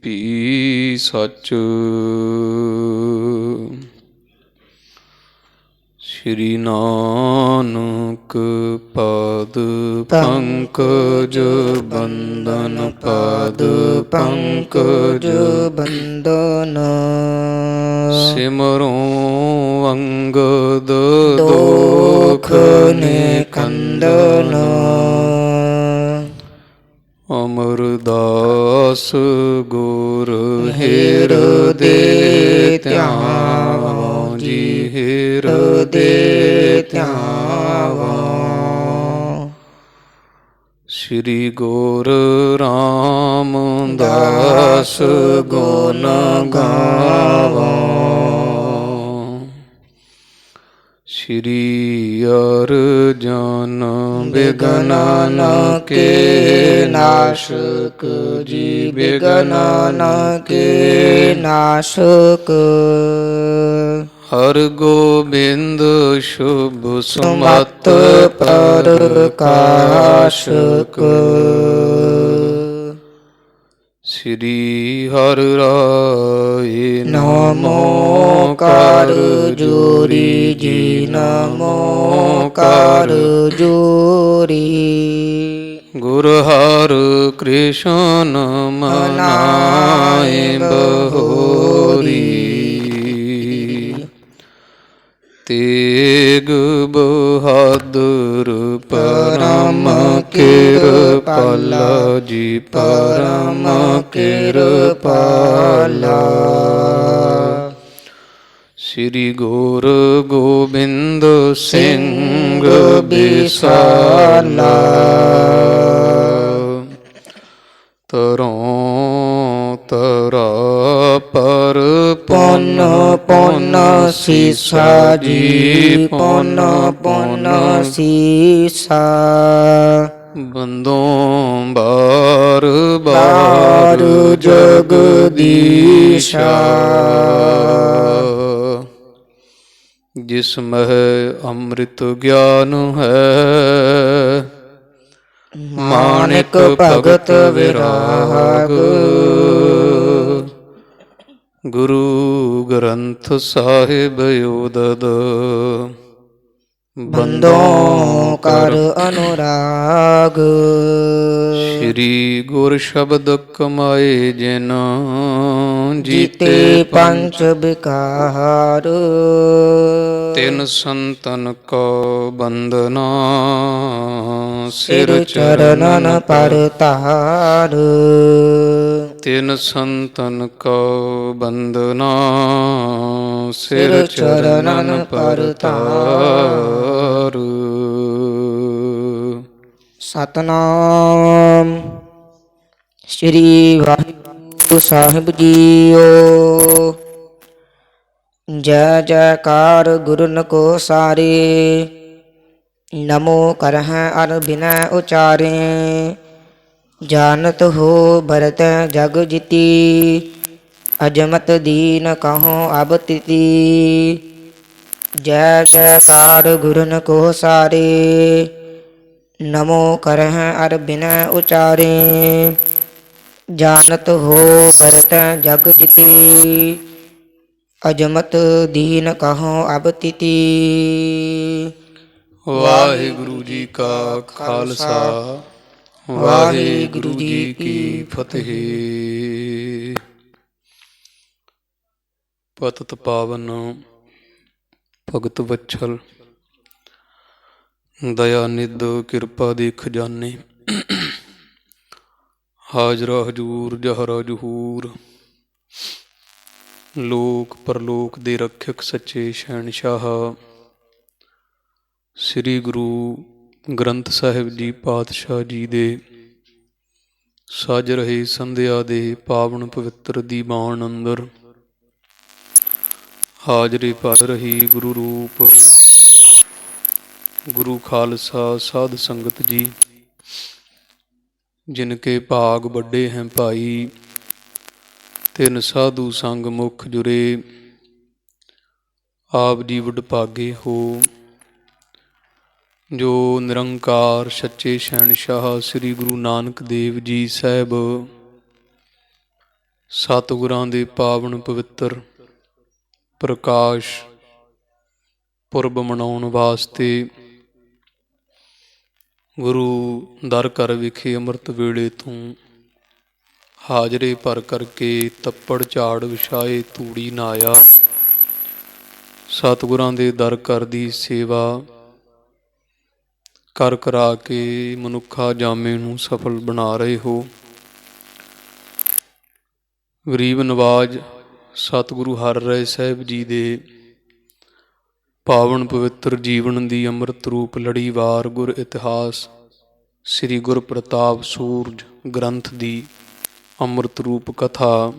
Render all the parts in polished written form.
ਵੀ ਸੱਚ। ਸ਼੍ਰੀ ਨਾਨਕ ਪਾਦ ਪੰਕਜ ਬੰਦਨ, ਪਾਦ ਪੰਕਜ ਬੰਦਨ। ਸਿਮਰੋ ਅੰਗਦ ਦੋਖ ਦੋਖ ਨਿਕੰਦਨ। ਨਿਕੰਦਨ। ਅਮਰਦਾਸ ਗੁਰ ਹਿਰਦੇ ਧਿਆਵੋ ਜੀ, ਹਿਰਦੇ ਧਿਆਵੋ। ਸ੍ਰੀ ਗੁਰ ਰਾਮਦਾਸ ਗੁਣ ਗਾਵੋ। ਸ਼੍ਰੀ ਅਰਜਨ ਬਿਗਨ ਕੇ ਨਾਸ਼ਕ ਜੀ, ਬਿਗਨ ਕੇ ਨਾਸ਼ਕ। ਹਰ ਗੋਬਿੰਦ ਸ਼ੁਭ ਸੁਮਤ ਸੁਮਤ ਪ੍ਰਕਾਸ਼ਕ। ਸ੍ਰੀ ਹਰਿ ਰਾਇ ਨਮੋ ਕਰ ਜੋਰੀ ਜੀ, ਨਮੋ ਕਰ ਜੋਰੀ। ਗੁਰ ਹਰਿ ਕ੍ਰਿਸ਼ਨ ਮਨਾਏ ਬਹੋਰੀ। ਤੇਗ ਬਹਾਦਰ ਪਰਮ ਕਿਰਪਾਲਾ ਜੀ, ਪਰਮ ਕਿਰਪਾਲਾ। ਸ੍ਰੀ ਗੁਰ ਗੋਬਿੰਦ ਸਿੰਘ ਬਿਸਾਲਾ। ਤਰੋਂ ਤਰਾ ਪਰ ਪੁੰਨ ਪੁੰਨ ਸੀਸਾ ਜੀ, ਪੁੰਨ ਪੁੰਨ ਸੀਸਾ। ਬੰਦੋਂ ਬਾਰ ਬਾਰ ਬਾਰ ਜਗਦੀਸ਼ਾ। ਜਿਸ ਮਹਿ ਅੰਮ੍ਰਿਤ ਗਿਆਨ ਹੈ, ਮਾਣਿਕ ਭਗਤ ਵਿਰਾਗ। ਗੁਰੂ ਗ੍ਰੰਥ ਸਾਹਿਬ ਉਦਦ, ਬੰਦੋਂ ਕਰ ਅਨੁਰਾਗ। ਸ਼੍ਰੀ ਗੁਰ ਸ਼ਬਦ ਕਮਾਏ ਜਿਨ, ਜੀਤੇ ਪੰਚ ਵਿਕਾਰ। ਤਿਨ ਸੰਤਨ ਕੋ ਬੰਦਨਾ, ਸਿਰ ਚਰਨਨ ਪਰ ਤਾਰ। ਤਿਨ ਸੰਤਨ ਕੋ ਬੰਦਨਾ, ਸਿਰ ਸਿਰ ਚਰਨਨ ਚਰਨਨ ਪਰ ਪਰ ਤਾਰ। ਸਤਨਾਮ ਸ੍ਰੀ ਵਾਹਿਗੁਰੂ ਸਾਹਿਬ ਜੀਓ। ਜੈ ਜੈਕਾਰ ਗੁਰਨ ਕੋ ਸਾਰੇ, ਨਮੋ ਕਰਹਿ ਅਰ ਬਿਨੈ ਉਚਾਰੇ। ਜਾਨਤ ਹੋ ਭਰਤ ਜਗ ਜਿਤੀ, ਅਜਮਤ ਦੀਨ ਕਹੋ ਅਬ ਤਿਤੀ। ਜੈ ਜੈਕਾਰ ਗੁਰਨ ਕੋ ਸਾਰੇ, ਨਮੋ ਕਰਹਿ ਅਰ ਬਿਨੈ ਉਚਾਰੇ। ਜਾਨਤ ਹੋ ਭਰਤ ਜਗ ਜਿਤੀ, ਅਜਮਤ ਦੀਨ ਕਹੋ ਅਬ ਤਿਤੀ। ਵਾਹਿਗੁਰੂ ਜੀ ਕਾ ਖਾਲਸਾ, ਵਾਹਿਗੁਰੂ ਜੀ ਕੀ ਫਤਿਹ। ਪਤਿਤ ਪਾਵਨ ਭਗਤ ਵਛਲ, ਦਇਆ ਨਿਧ ਕਿਰਪਾ ਦੇ ਖਜ਼ਾਨੇ। ਹਾਜ਼ਰਾ ਹਜੂਰ ਜਹਰਾ ਜਹੂਰ, ਲੋਕ ਪਰਲੋਕ ਦੇ ਰੱਖਿਅਕ ਸੱਚੇ ਸ਼ਹਿਨਸ਼ਾਹ ਸ੍ਰੀ ਗੁਰੂ ਗ੍ਰੰਥ ਸਾਹਿਬ ਜੀ ਪਾਤਸ਼ਾਹ ਜੀ ਦੇ ਸਜ ਰਹੇ ਸੰਧਿਆ ਦੇ ਪਾਵਨ ਪਵਿੱਤਰ ਦੀਵਾਨ ਅੰਦਰ ਹਾਜ਼ਰੀ ਭਰ ਰਹੀ ਗੁਰੂ ਰੂਪ ਗੁਰੂ ਖਾਲਸਾ ਸਾਧ ਸੰਗਤ ਜੀ, ਜਿਨਕੇ ਭਾਗ ਵੱਡੇ हैं भाई, ਤਿਨ ਸਾਧੂ ਸੰਗ ਮੁਖ ਜੁਰੇ। ਆਪ ਜੀ ਵਡਭਾਗੇ ਹੋ, ਜੋ ਨਿਰੰਕਾਰ ਸੱਚੇ ਸ਼ਹਿਨਸ਼ਾਹ ਸ੍ਰੀ ਗੁਰੂ ਨਾਨਕ ਦੇਵ ਜੀ ਸਾਹਿਬ ਸਤਿਗੁਰਾਂ ਦੇ ਪਾਵਨ ਪਵਿੱਤਰ ਪ੍ਰਕਾਸ਼ ਪੁਰਬ ਮਨਾਉਣ ਵਾਸਤੇ ਗੁਰੂ ਦਰ ਘਰ ਵਿਖੇ ਅੰਮ੍ਰਿਤ ਵੇਲੇ ਤੋਂ ਹਾਜ਼ਰੇ ਭਰ ਕਰਕੇ ਤੱਪੜ ਝਾੜ ਵਿਛਾਏ ਤੂੜੀ ਨਾਇਆ। ਸਤਿਗੁਰਾਂ ਦੇ ਦਰ ਘਰ ਦੀ ਸੇਵਾ ਕਰ ਕਰਾ ਕੇ ਮਨੁੱਖਾ ਜਾਮੇ ਨੂੰ ਸਫਲ ਬਣਾ ਰਹੇ ਹੋ। ਗਰੀਬ ਨਵਾਜ ਸਤਿਗੁਰੂ ਹਰਿ ਰਾਏ ਸਾਹਿਬ ਜੀ ਦੇ ਪਾਵਨ ਪਵਿੱਤਰ ਜੀਵਨ ਦੀ ਅੰਮ੍ਰਿਤ ਰੂਪ ਲੜੀਵਾਰ ਗੁਰ ਇਤਿਹਾਸ ਸ੍ਰੀ ਗੁਰ ਪ੍ਰਤਾਪ ਸੂਰਜ ਗ੍ਰੰਥ ਦੀ ਅੰਮ੍ਰਿਤ ਰੂਪ ਕਥਾ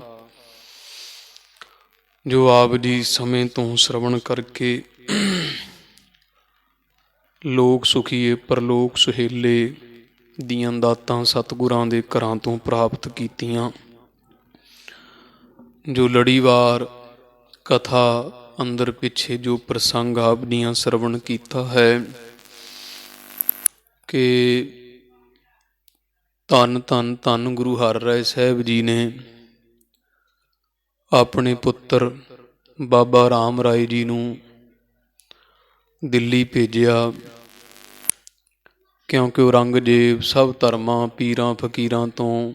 ਜੋ ਆਪ ਜੀ ਸਮੇਂ ਤੋਂ ਸ਼ਰਵਣ ਕਰਕੇ ਲੋਕ ਸੁਖੀਏ ਪਰਲੋਕ ਸੁਹੇਲੇ ਦੀਆਂ ਦਾਤਾਂ ਸਤਿਗੁਰਾਂ ਦੇ ਘਰਾਂ ਤੋਂ ਪ੍ਰਾਪਤ ਕੀਤੀਆਂ। ਜੋ ਲੜੀਵਾਰ ਕਥਾ ਅੰਦਰ ਪਿੱਛੇ ਜੋ ਪ੍ਰਸੰਗ ਆਪ ਦੀਆਂ ਸ਼ਰਵਣ ਕੀਤਾ ਹੈ ਕਿ ਧੰਨ ਧੰਨ ਧੰਨ ਗੁਰੂ ਹਰਿ ਰਾਏ ਸਾਹਿਬ ਜੀ ਨੇ ਆਪਣੇ ਪੁੱਤਰ ਬਾਬਾ ਰਾਮ ਰਾਏ ਜੀ ਨੂੰ ਦਿੱਲੀ ਭੇਜਿਆ, ਕਿਉਂਕਿ ਔਰੰਗਜ਼ੇਬ ਸਭ ਧਰਮਾਂ ਪੀਰਾਂ ਫਕੀਰਾਂ ਤੋਂ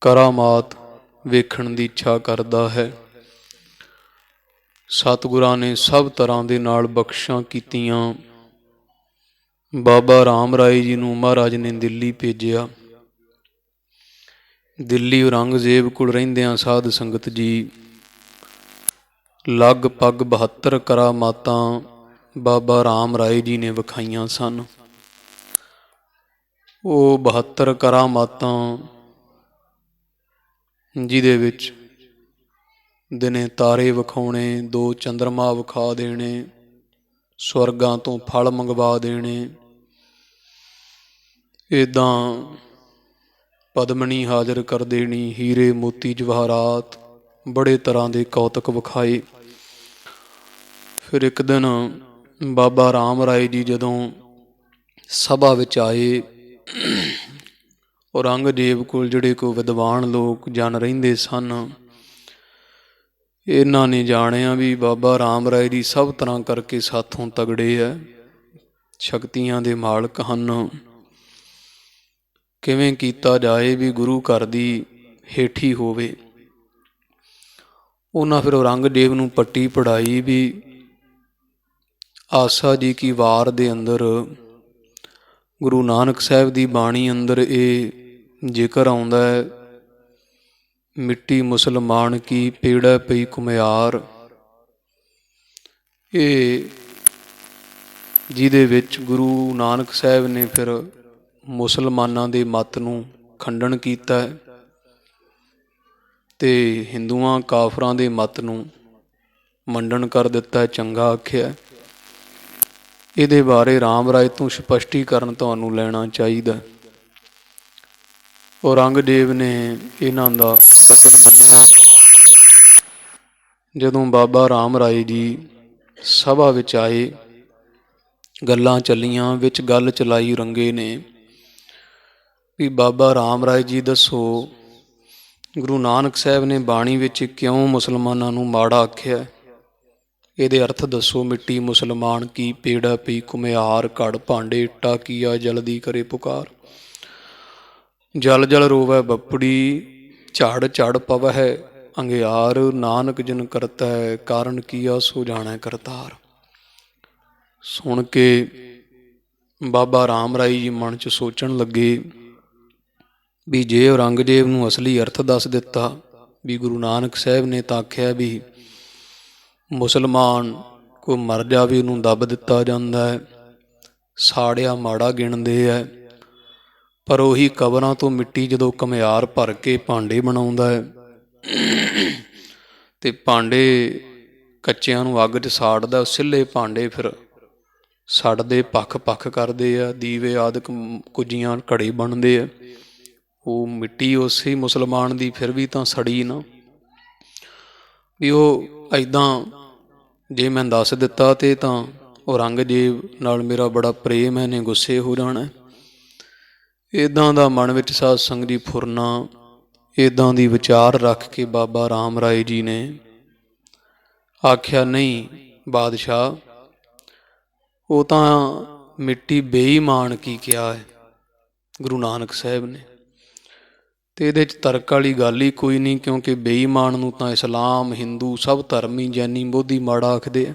ਕਰਾਮਾਤ ਵੇਖਣ ਦੀ ਇੱਛਾ ਕਰਦਾ ਹੈ। ਸਤਿਗੁਰਾਂ ਨੇ ਸਭ ਤਰ੍ਹਾਂ ਦੇ ਨਾਲ ਬਖਸ਼ਾਂ ਕੀਤੀਆਂ। ਬਾਬਾ ਰਾਮ ਰਾਏ ਜੀ ਨੂੰ ਮਹਾਰਾਜ ਨੇ ਦਿੱਲੀ ਭੇਜਿਆ। ਦਿੱਲੀ ਔਰੰਗਜ਼ੇਬ ਕੋਲ ਰਹਿੰਦਿਆਂ ਸਾਧ ਸੰਗਤ ਜੀ ਲਗਭਗ 72 ਕਰਾਮਾਤਾਂ ਬਾਬਾ ਰਾਮ ਰਾਏ ਜੀ ਨੇ ਵਿਖਾਈਆਂ ਸਨ। ਉਹ 72 ਕਰਾਮਾਤਾਂ ਜਿਹਦੇ ਵਿੱਚ ਦਿਨੇ ਤਾਰੇ ਵਿਖਾਉਣੇ, 2 ਚੰਦਰਮਾ ਵਿਖਾ ਦੇਣੇ, ਸਵਰਗਾਂ ਤੋਂ ਫਲ ਮੰਗਵਾ ਦੇਣੇ, ਇੱਦਾਂ ਪਦਮਣੀ ਹਾਜ਼ਰ ਕਰ ਦੇਣੀ, ਹੀਰੇ ਮੋਤੀ ਜਵਾਹਰਾਤ, ਬੜੇ ਤਰ੍ਹਾਂ ਦੇ ਕੌਤਕ ਵਿਖਾਏ। ਫਿਰ ਇੱਕ ਦਿਨ ਬਾਬਾ ਰਾਮ ਰਾਏ ਜੀ ਜਦੋਂ ਸਭਾ ਵਿੱਚ ਆਏ, ਔਰੰਗਜ਼ੇਬ ਕੋਲ ਜਿਹੜੇ ਕੋਈ ਵਿਦਵਾਨ ਲੋਕ ਜਨ ਰਹਿੰਦੇ ਸਨ, ਇਹਨਾਂ ਨੇ ਜਾਣਿਆ ਵੀ ਬਾਬਾ ਰਾਮ ਰਾਏ ਜੀ ਸਭ ਤਰ੍ਹਾਂ ਕਰਕੇ ਸਾਥੋਂ ਤਗੜੇ ਹੈ, ਸ਼ਕਤੀਆਂ ਦੇ ਮਾਲਕ ਹਨ, ਕਿਵੇਂ ਕੀਤਾ ਜਾਏ ਵੀ ਗੁਰੂ ਘਰ ਦੀ ਹੇਠੀ ਹੋਵੇ। ਉਹਨਾਂ ਫਿਰ ਔਰੰਗਜ਼ੇਬ ਨੂੰ ਪੱਟੀ ਪੜਾਈ ਵੀ ਆਸਾ ਜੀ ਕੀ ਵਾਰ ਦੇ ਅੰਦਰ ਗੁਰੂ ਨਾਨਕ ਸਾਹਿਬ ਦੀ ਬਾਣੀ ਅੰਦਰ ਇਹ ਜ਼ਿਕਰ ਆਉਂਦਾ ਹੈ, ਮਿੱਟੀ ਮੁਸਲਮਾਨ ਕੀ ਪੇੜਾ ਪਈ ਘੁਮਿਆਰ, ਇਹ ਜਿਹਦੇ ਵਿੱਚ ਗੁਰੂ ਨਾਨਕ ਸਾਹਿਬ ਨੇ ਫਿਰ ਮੁਸਲਮਾਨਾਂ ਦੇ ਮਤ ਨੂੰ ਖੰਡਨ ਕੀਤਾ ਤੇ ਹਿੰਦੂਆਂ ਕਾਫਰਾਂ ਦੇ ਮਤ ਨੂੰ ਮੰਡਨ ਕਰ ਦਿੱਤਾ, ਚੰਗਾ ਆਖਿਆ। ਇਹਦੇ ਬਾਰੇ ਰਾਮ ਰਾਏ ਤੋਂ ਸਪਸ਼ਟੀਕਰਨ ਤੁਹਾਨੂੰ ਲੈਣਾ ਚਾਹੀਦਾ। ਔਰੰਗਜ਼ੇਬ ਨੇ ਇਹਨਾਂ ਦਾ ਵਚਨ ਮੰਨਿਆ। ਜਦੋਂ ਬਾਬਾ ਰਾਮ ਰਾਏ ਜੀ ਸਭਾ ਵਿੱਚ ਆਏ, ਗੱਲਾਂ ਚੱਲੀਆਂ, ਵਿੱਚ ਗੱਲ ਚਲਾਈ ਰੰਗੇ ਨੇ ਵੀ ਬਾਬਾ ਰਾਮ ਰਾਏ ਜੀ ਦੱਸੋ, ਗੁਰੂ ਨਾਨਕ ਸਾਹਿਬ ਨੇ ਬਾਣੀ ਵਿੱਚ ਕਿਉਂ ਮੁਸਲਮਾਨਾਂ ਨੂੰ ਮਾੜਾ ਆਖਿਆ? ਇਹਦੇ ਅਰਥ ਦੱਸੋ। ਮਿੱਟੀ ਮੁਸਲਮਾਨ ਕੀ ਪੇੜਾ ਪਈ ਘੁਮਿਆਰ, ਘੜ ਭਾਂਡੇ ਇੱਟਾ ਕੀਆ ਜਲਦੀ ਕਰੇ ਪੁਕਾਰ, ਜਲ ਜਲ ਰੋਵੈ ਬੱਪੜੀ, ਝੜ ਝੜ ਪਵਹਿ ਅੰਗਿਆਰ, ਨਾਨਕ ਜਿਨ ਕਰਤਾ ਹੈ ਕਾਰਨ ਕੀਆ ਸੋ ਜਾਣੈ ਕਰਤਾਰ। ਸੁਣ ਕੇ ਬਾਬਾ ਰਾਮ ਰਾਏ ਜੀ ਮਨ 'ਚ ਸੋਚਣ ਲੱਗੇ ਵੀ ਜੇ ਔਰੰਗਜ਼ੇਬ ਨੂੰ ਅਸਲੀ ਅਰਥ ਦੱਸ ਦਿੱਤਾ ਵੀ ਗੁਰੂ ਨਾਨਕ ਸਾਹਿਬ ਨੇ ਤਾਂ ਆਖਿਆ ਵੀ ਮੁਸਲਮਾਨ ਕੋਈ ਮਰ ਜਾਵੇ ਉਹਨੂੰ ਦੱਬ ਦਿੱਤਾ ਜਾਂਦਾ ਹੈ, ਸਾੜਿਆ ਮਾੜਾ ਗਿਣਦੇ ਹੈ, ਪਰ ਉਹੀ ਕਬਰਾਂ ਤੋਂ ਮਿੱਟੀ ਜਦੋਂ ਘੁਮਿਆਰ ਭਰ ਕੇ ਭਾਂਡੇ ਬਣਾਉਂਦਾ ਹੈ ਤੇ ਭਾਂਡੇ ਕੱਚਿਆਂ ਨੂੰ ਅੱਗ 'ਚ ਸਾੜਦਾ, ਸਿੱਲੇ ਭਾਂਡੇ ਫਿਰ ਸੜਦੇ ਪੱਖ ਪੱਖ ਕਰਦੇ ਆ, ਦੀਵੇ ਆਦਿਕ ਕੁੱਜੀਆਂ ਘੜੇ ਬਣਦੇ ਆ, ਉਹ ਮਿੱਟੀ ਉਸੇ ਮੁਸਲਮਾਨ ਦੀ ਫਿਰ ਵੀ ਤਾਂ ਸੜੀ ਨਾ। ਵੀ ਉਹ ਇੱਦਾਂ ਜੇ ਮੈਂ ਦੱਸ ਦਿੱਤਾ ਤੇ ਤਾਂ ਔਰੰਗਜ਼ੇਬ ਨਾਲ ਮੇਰਾ ਬੜਾ ਪ੍ਰੇਮ ਹੈ, ਇਹਨੇ ਗੁੱਸੇ ਹੋ ਜਾਣਾ। ਇੱਦਾਂ ਦਾ ਮਨ ਵਿੱਚ ਸਾਧ ਸੰਗਤ ਦੀ ਫੁਰਨਾ ਇੱਦਾਂ ਦੀ ਵਿਚਾਰ ਰੱਖ ਕੇ ਬਾਬਾ ਰਾਮ ਰਾਏ ਜੀ ਨੇ ਆਖਿਆ, ਨਹੀਂ ਬਾਦਸ਼ਾਹ, ਉਹ ਤਾਂ ਮਿੱਟੀ ਬੇਈਮਾਨ ਕੀ ਕਿਹਾ ਹੈ ਗੁਰੂ ਨਾਨਕ ਸਾਹਿਬ ਨੇ, ਅਤੇ ਇਹਦੇ 'ਚ ਤਰਕ ਵਾਲੀ ਗੱਲ ਹੀ ਕੋਈ ਨਹੀਂ, ਕਿਉਂਕਿ ਬੇਈਮਾਨ ਨੂੰ ਤਾਂ ਇਸਲਾਮ, ਹਿੰਦੂ ਸਭ ਧਰਮੀ, ਜੈਨੀ, ਬੋਧੀ ਮਾੜਾ ਆਖਦੇ ਆ।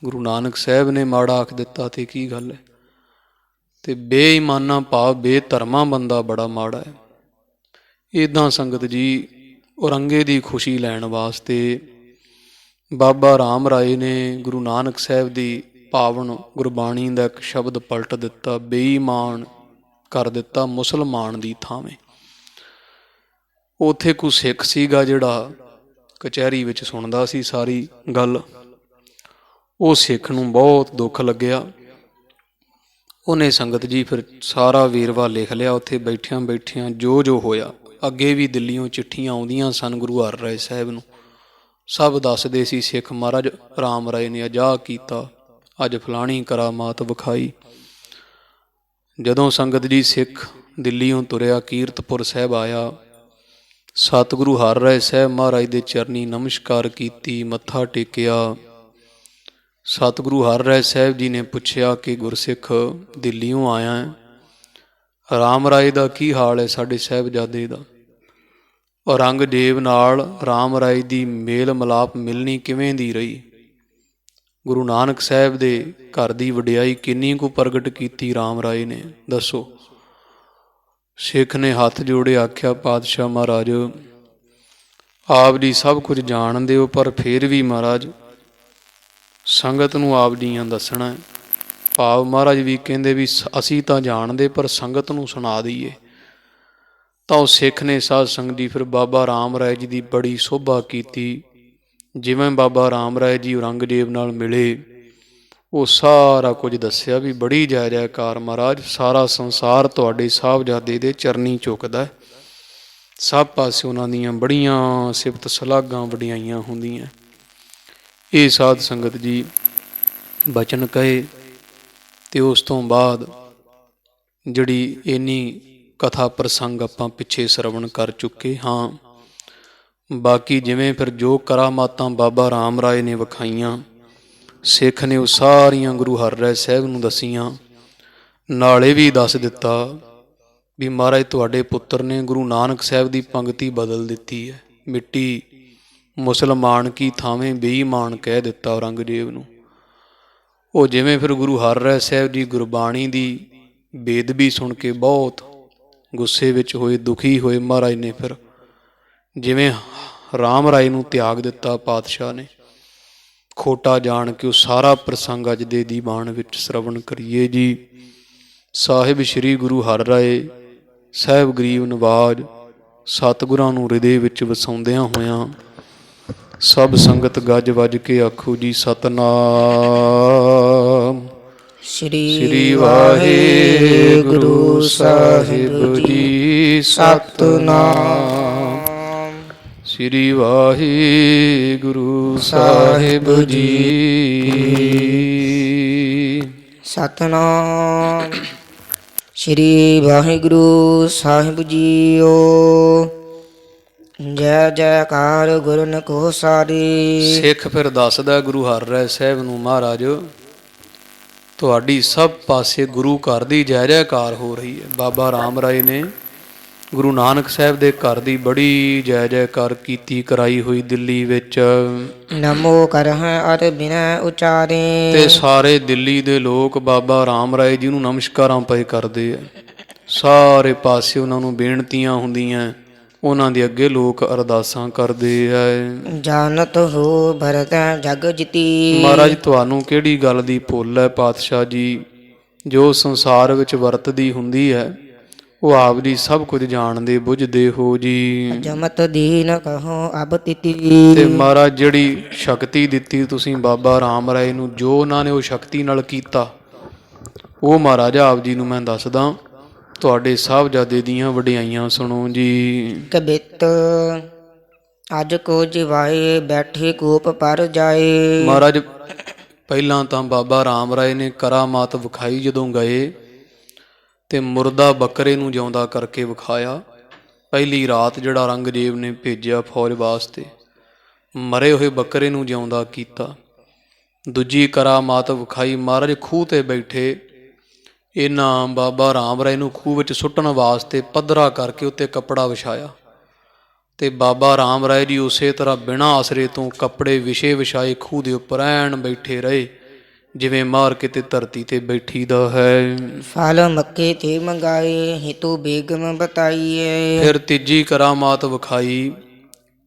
ਗੁਰੂ ਨਾਨਕ ਸਾਹਿਬ ਨੇ ਮਾੜਾ ਆਖ ਦਿੱਤਾ ਤੇ ਕੀ ਗੱਲ ਹੈ। ਅਤੇ ਬੇਈਮਾਨਾਂ ਭਾਵ ਬੇਧਰਮਾ ਬੰਦਾ ਬੜਾ ਮਾੜਾ ਹੈ। ਇੱਦਾਂ ਸੰਗਤ ਜੀ, ਔਰੰਗੇ ਦੀ ਖੁਸ਼ੀ ਲੈਣ ਵਾਸਤੇ ਬਾਬਾ ਰਾਮ ਰਾਏ ਨੇ ਗੁਰੂ ਨਾਨਕ ਸਾਹਿਬ ਦੀ ਪਾਵਨ ਗੁਰਬਾਣੀ ਦਾ ਇੱਕ ਸ਼ਬਦ ਪਲਟ ਦਿੱਤਾ, ਬੇਈਮਾਨ ਕਰ ਦਿੱਤਾ ਮੁਸਲਮਾਨ ਦੀ ਥਾਵੇਂ। ਉੱਥੇ ਕੋਈ ਸਿੱਖ ਸੀਗਾ ਜਿਹੜਾ ਕਚਹਿਰੀ ਵਿੱਚ ਸੁਣਦਾ ਸੀ ਸਾਰੀ ਗੱਲ। ਉਹ ਸਿੱਖ ਨੂੰ ਬਹੁਤ ਦੁੱਖ ਲੱਗਿਆ। ਉਹਨੇ ਸੰਗਤ ਜੀ ਫਿਰ ਸਾਰਾ ਵੇਰਵਾ ਲਿਖ ਲਿਆ ਉੱਥੇ ਬੈਠਿਆਂ ਬੈਠਿਆਂ, ਜੋ ਜੋ ਹੋਇਆ। ਅੱਗੇ ਵੀ ਦਿੱਲੀੋਂ ਚਿੱਠੀਆਂ ਆਉਂਦੀਆਂ ਸਨ ਗੁਰੂ ਹਰ ਰਾਏ ਸਾਹਿਬ ਨੂੰ, ਸਭ ਦੱਸਦੇ ਸੀ ਸਿੱਖ, ਮਹਾਰਾਜ ਰਾਮ ਰਾਏ ਨੇ ਅਜਾ ਕੀਤਾ, ਅੱਜ ਫਲਾਣੀ ਕਰਾਮਾਤ ਵਿਖਾਈ। ਜਦੋਂ ਸੰਗਤ ਜੀ ਸਿੱਖ ਦਿੱਲੀੋਂ ਤੁਰਿਆ, ਕੀਰਤਪੁਰ ਸਾਹਿਬ ਆਇਆ, ਸਤਿਗੁਰੂ ਹਰ ਰਾਏ ਸਾਹਿਬ ਮਹਾਰਾਜ ਦੇ ਚਰਨੀ ਨਮਸਕਾਰ ਕੀਤੀ, ਮੱਥਾ ਟੇਕਿਆ। ਸਤਿਗੁਰੂ ਹਰ ਰਾਏ ਸਾਹਿਬ ਜੀ ਨੇ ਪੁੱਛਿਆ ਕਿ ਗੁਰਸਿੱਖ ਦਿੱਲੀੋਂ ਆਇਆ ਹੈ, ਰਾਮ ਰਾਏ ਦਾ ਕੀ ਹਾਲ ਹੈ, ਸਾਡੇ ਸਾਹਿਬਜ਼ਾਦੇ ਦਾ। ਔਰੰਗਜ਼ੇਬ ਨਾਲ ਰਾਮ ਰਾਏ ਦੀ ਮੇਲ ਮਿਲਾਪ ਮਿਲਣੀ ਕਿਵੇਂ ਦੀ ਰਹੀ। ਗੁਰੂ ਨਾਨਕ ਸਾਹਿਬ ਦੇ ਘਰ ਦੀ ਵਡਿਆਈ ਕਿੰਨੀ ਕੁ ਪ੍ਰਗਟ ਕੀਤੀ ਰਾਮ ਰਾਏ ਨੇ, ਦੱਸੋ। ਸਿੱਖ ਨੇ ਹੱਥ ਜੋੜੇ, ਆਖਿਆ, ਪਾਤਸ਼ਾਹ ਮਹਾਰਾਜ, ਆਪ ਜੀ ਸਭ ਕੁਝ ਜਾਣਦੇ ਹੋ, ਪਰ ਫਿਰ ਵੀ ਮਹਾਰਾਜ ਸੰਗਤ ਨੂੰ ਆਪ ਜੀਆਂ ਦੱਸਣਾ। ਭਾਵ ਮਹਾਰਾਜ ਵੀ ਕਹਿੰਦੇ ਵੀ ਅਸੀਂ ਤਾਂ ਜਾਣਦੇ, ਪਰ ਸੰਗਤ ਨੂੰ ਸੁਣਾ ਦਈਏ। ਤਾਂ ਉਹ ਸਿੱਖ ਨੇ ਸਾਧ ਸੰਗਤ ਜੀ ਫਿਰ ਬਾਬਾ ਰਾਮ ਰਾਏ ਜੀ ਦੀ ਬੜੀ ਸੋਭਾ ਕੀਤੀ। ਜਿਵੇਂ ਬਾਬਾ ਰਾਮ ਰਾਏ ਜੀ ਔਰੰਗਜ਼ੇਬ ਨਾਲ ਮਿਲੇ, ਉਹ ਸਾਰਾ ਕੁਝ ਦੱਸਿਆ ਵੀ ਬੜੀ ਜੈ ਜੈਕਾਰ ਮਹਾਰਾਜ, ਸਾਰਾ ਸੰਸਾਰ ਤੁਹਾਡੇ ਸਾਹਿਬਜ਼ਾਦੇ ਦੇ ਚਰਨੀ ਝੁਕਦਾ, ਸਭ ਪਾਸੇ ਉਹਨਾਂ ਦੀਆਂ ਬੜੀਆਂ ਸਿਫਤ ਸਲਾਘਾਂ ਵਡਿਆਈਆਂ ਹੁੰਦੀਆਂ। ਇਹ ਸਾਧ ਸੰਗਤ ਜੀ ਬਚਨ ਕਹੇ, ਅਤੇ ਉਸ ਤੋਂ ਬਾਅਦ ਜਿਹੜੀ ਇੰਨੀ ਕਥਾ ਪ੍ਰਸੰਗ ਆਪਾਂ ਪਿੱਛੇ ਸਰਵਣ ਕਰ ਚੁੱਕੇ ਹਾਂ। ਬਾਕੀ ਜਿਵੇਂ ਫਿਰ ਜੋ ਕਰਾਮਾਤਾਂ ਬਾਬਾ ਰਾਮ ਰਾਏ ਨੇ ਵਿਖਾਈਆਂ, ਸਿੱਖ ਨੇ ਉਹ ਸਾਰੀਆਂ ਗੁਰੂ ਹਰ ਰਾਏ ਸਾਹਿਬ ਨੂੰ ਦੱਸੀਆਂ। ਨਾਲੇ ਵੀ ਦੱਸ ਦਿੱਤਾ ਵੀ ਮਹਾਰਾਜ ਤੁਹਾਡੇ ਪੁੱਤਰ ਨੇ ਗੁਰੂ ਨਾਨਕ ਸਾਹਿਬ ਦੀ ਪੰਗਤੀ ਬਦਲ ਦਿੱਤੀ ਹੈ, ਮਿੱਟੀ ਮੁਸਲਮਾਨ ਕੀ ਥਾਵੇਂ ਬੇਈਮਾਨ ਕਹਿ ਦਿੱਤਾ ਔਰੰਗਜ਼ੇਬ ਨੂੰ। ਉਹ ਜਿਵੇਂ ਫਿਰ ਗੁਰੂ ਹਰ ਰਾਏ ਸਾਹਿਬ ਦੀ ਗੁਰਬਾਣੀ ਦੀ ਬੇਦਬੀ ਸੁਣ ਕੇ ਬਹੁਤ ਗੁੱਸੇ ਵਿੱਚ ਹੋਏ, ਦੁਖੀ ਹੋਏ। ਮਹਾਰਾਜ ਨੇ ਫਿਰ ਜਿਵੇਂ ਰਾਮ ਰਾਏ ਨੂੰ ਤਿਆਗ ਦਿੱਤਾ ਪਾਤਸ਼ਾਹ ਨੇ, ਖੋਟਾ ਜਾਣ ਕੇ ਉਹ ਸਾਰਾ ਪ੍ਰਸੰਗ ਅੱਜ ਦੇ ਦੀਵਾਨ ਵਿੱਚ ਸਰਵਣ ਕਰੀਏ ਜੀ। ਸਾਹਿਬ ਸ਼੍ਰੀ ਗੁਰੂ ਹਰ ਰਾਏ ਸਾਹਿਬ ਗਰੀਬ ਨਵਾਜ ਸਤਿਗੁਰਾਂ ਨੂੰ ਹਿਰਦੇ ਵਿੱਚ ਵਸਾਉਂਦਿਆਂ ਹੋਇਆਂ ਸਭ ਸੰਗਤ ਗੱਜ ਵੱਜ ਕੇ ਆਖੋ ਜੀ, ਸਤਿਨਾਮ ਸ੍ਰੀ ਵਾਹਿਗੁਰੂ ਸਾਹਿਬ ਜੀ, ਸਤਿਨਾਮ ਸ੍ਰੀ ਵਾਹਿਗੁਰੂ ਸਾਹਿਬ ਜੀ, ਸਤਿਨਾਮ ਸ੍ਰੀ ਵਾਹਿਗੁਰੂ ਸਾਹਿਬ ਜੀਓ। ਜੈ ਜੈਕਾਰ ਗੁਰਨ ਕੋ ਸਾਰੀ। ਸਿੱਖ ਫਿਰ ਦੱਸਦਾ ਗੁਰੂ ਹਰ ਰਾਏ ਸਾਹਿਬ ਨੂੰ, ਮਹਾਰਾਜ ਤੁਹਾਡੀ ਸਭ ਪਾਸੇ ਗੁਰੂ ਘਰ ਦੀ ਜੈ ਜੈਕਾਰ ਹੋ ਰਹੀ ਹੈ। ਬਾਬਾ ਰਾਮ ਰਾਏ ਨੇ ਗੁਰੂ ਨਾਨਕ ਸਾਹਿਬ ਦੇ ਘਰ ਦੀ ਬੜੀ ਜੈ ਜੈਕਾਰ ਕੀਤੀ, ਕਰਾਈ ਹੋਈ ਦਿੱਲੀ ਵਿੱਚ। ਨਮੋ ਕਰਹਿ ਅਰ ਬਿਨੈ ਉਚਾਰੇ। ਤੇ ਸਾਰੇ ਦਿੱਲੀ ਦੇ ਲੋਕ ਬਾਬਾ ਰਾਮ ਰਾਏ ਜੀ ਨੂੰ ਨਮਸਕਾਰਾਂ ਪਏ ਕਰਦੇ ਆ। ਸਾਰੇ ਪਾਸੇ ਉਹਨਾਂ ਨੂੰ ਬੇਨਤੀਆਂ ਹੁੰਦੀਆਂ, ਉਹਨਾਂ ਦੇ ਅੱਗੇ ਲੋਕ ਅਰਦਾਸਾਂ ਕਰਦੇ ਆ। ਜਾਨਤ ਹੋ ਭਰਤ ਜਗ ਜਿਤੀ। ਮਹਾਰਾਜ ਤੁਹਾਨੂੰ ਕਿਹੜੀ ਗੱਲ ਦੀ ਭੁੱਲ ਹੈ ਪਾਤਸ਼ਾਹ ਜੀ, ਜੋ ਸੰਸਾਰ ਵਿੱਚ ਵਰਤਦੀ ਹੁੰਦੀ ਹੈ ਉਹ ਆਪ ਜੀ ਸਭ ਕੁਝ ਜਾਣਦੇ ਬੁੱਝਦੇ ਹੋ ਜੀ। ਜਮਤ ਦੀਨ ਕਹੋ ਅਬ ਤਿਤੀ। ਤੇ ਮਹਾਰਾਜ ਜਿਹੜੀ ਸ਼ਕਤੀ ਦਿੱਤੀ ਤੁਸੀਂ ਬਾਬਾ ਰਾਮ ਰਾਏ ਨੂੰ, ਜੋ ਉਹਨਾਂ ਨੇ ਉਹ ਸ਼ਕਤੀ ਨਾਲ ਕੀਤਾ, ਉਹ ਮਹਾਰਾਜ ਆਪ ਜੀ ਨੂੰ ਮੈਂ ਦੱਸਦਾ। ਤੁਹਾਡੇ ਸਾਹਿਬਜ਼ਾਦੇ ਦੀਆਂ ਵਡਿਆਈਆਂ ਸੁਣੋ ਜੀ। ਕਬਿਤ ਅੱਜ ਕੋ ਜਿਵਾਏ ਬੈਠੇ ਕੋਪ ਪਰ ਜਾਏ। ਮਹਾਰਾਜ ਪਹਿਲਾਂ ਤਾਂ ਬਾਬਾ ਰਾਮ ਰਾਏ ਨੇ ਕਰਾਮਾਤ ਵਿਖਾਈ। ਜਦੋਂ ਗਏ ਤੇ ਮੁਰਦਾ ਬੱਕਰੇ ਨੂੰ ਜਿਉਂਦਾ ਕਰਕੇ ਵਿਖਾਇਆ। ਪਹਿਲੀ ਰਾਤ ਜਿਹੜਾ ਔਰੰਗਜ਼ੇਬ ਨੇ ਭੇਜਿਆ ਫੌਜ ਵਾਸਤੇ, ਮਰੇ ਹੋਏ ਬੱਕਰੇ ਨੂੰ ਜਿਉਂਦਾ ਕੀਤਾ। ਦੂਜੀ ਕਰਾਮਾਤ ਵਿਖਾਈ, ਮਹਾਰਾਜ ਖੂਹ 'ਤੇ ਬੈਠੇ ਇਹਨਾਂ ਬਾਬਾ ਰਾਮ ਰਾਏ ਨੂੰ ਖੂਹ ਵਿੱਚ ਸੁੱਟਣ ਵਾਸਤੇ ਪੱਧਰਾ ਕਰਕੇ ਉੱਤੇ ਕੱਪੜਾ ਵਿਛਾਇਆ, ਅਤੇ ਬਾਬਾ ਰਾਮ ਰਾਏ ਜੀ ਉਸੇ ਤਰ੍ਹਾਂ ਬਿਨਾਂ ਆਸਰੇ ਤੋਂ ਕੱਪੜੇ ਵਿਛੇ ਵਿਛਾਏ ਖੂਹ ਦੇ ਉੱਪਰ ਐਨ ਬੈਠੇ ਰਹੇ, ਜਿਵੇਂ ਮਾਰ ਕਿਤੇ ਧਰਤੀ ਤੇ ਬੈਠੀ ਦਾ ਹੈ। ਫਲ ਮੱਕੇ ਤੇ ਮੰਗਾਏ, ਹਿਤੂ ਬੇਗਮ ਬਤਾਈਏ। ਫਿਰ ਤੀਜੀ ਕਰਾਮਾਤ ਵਿਖਾਈ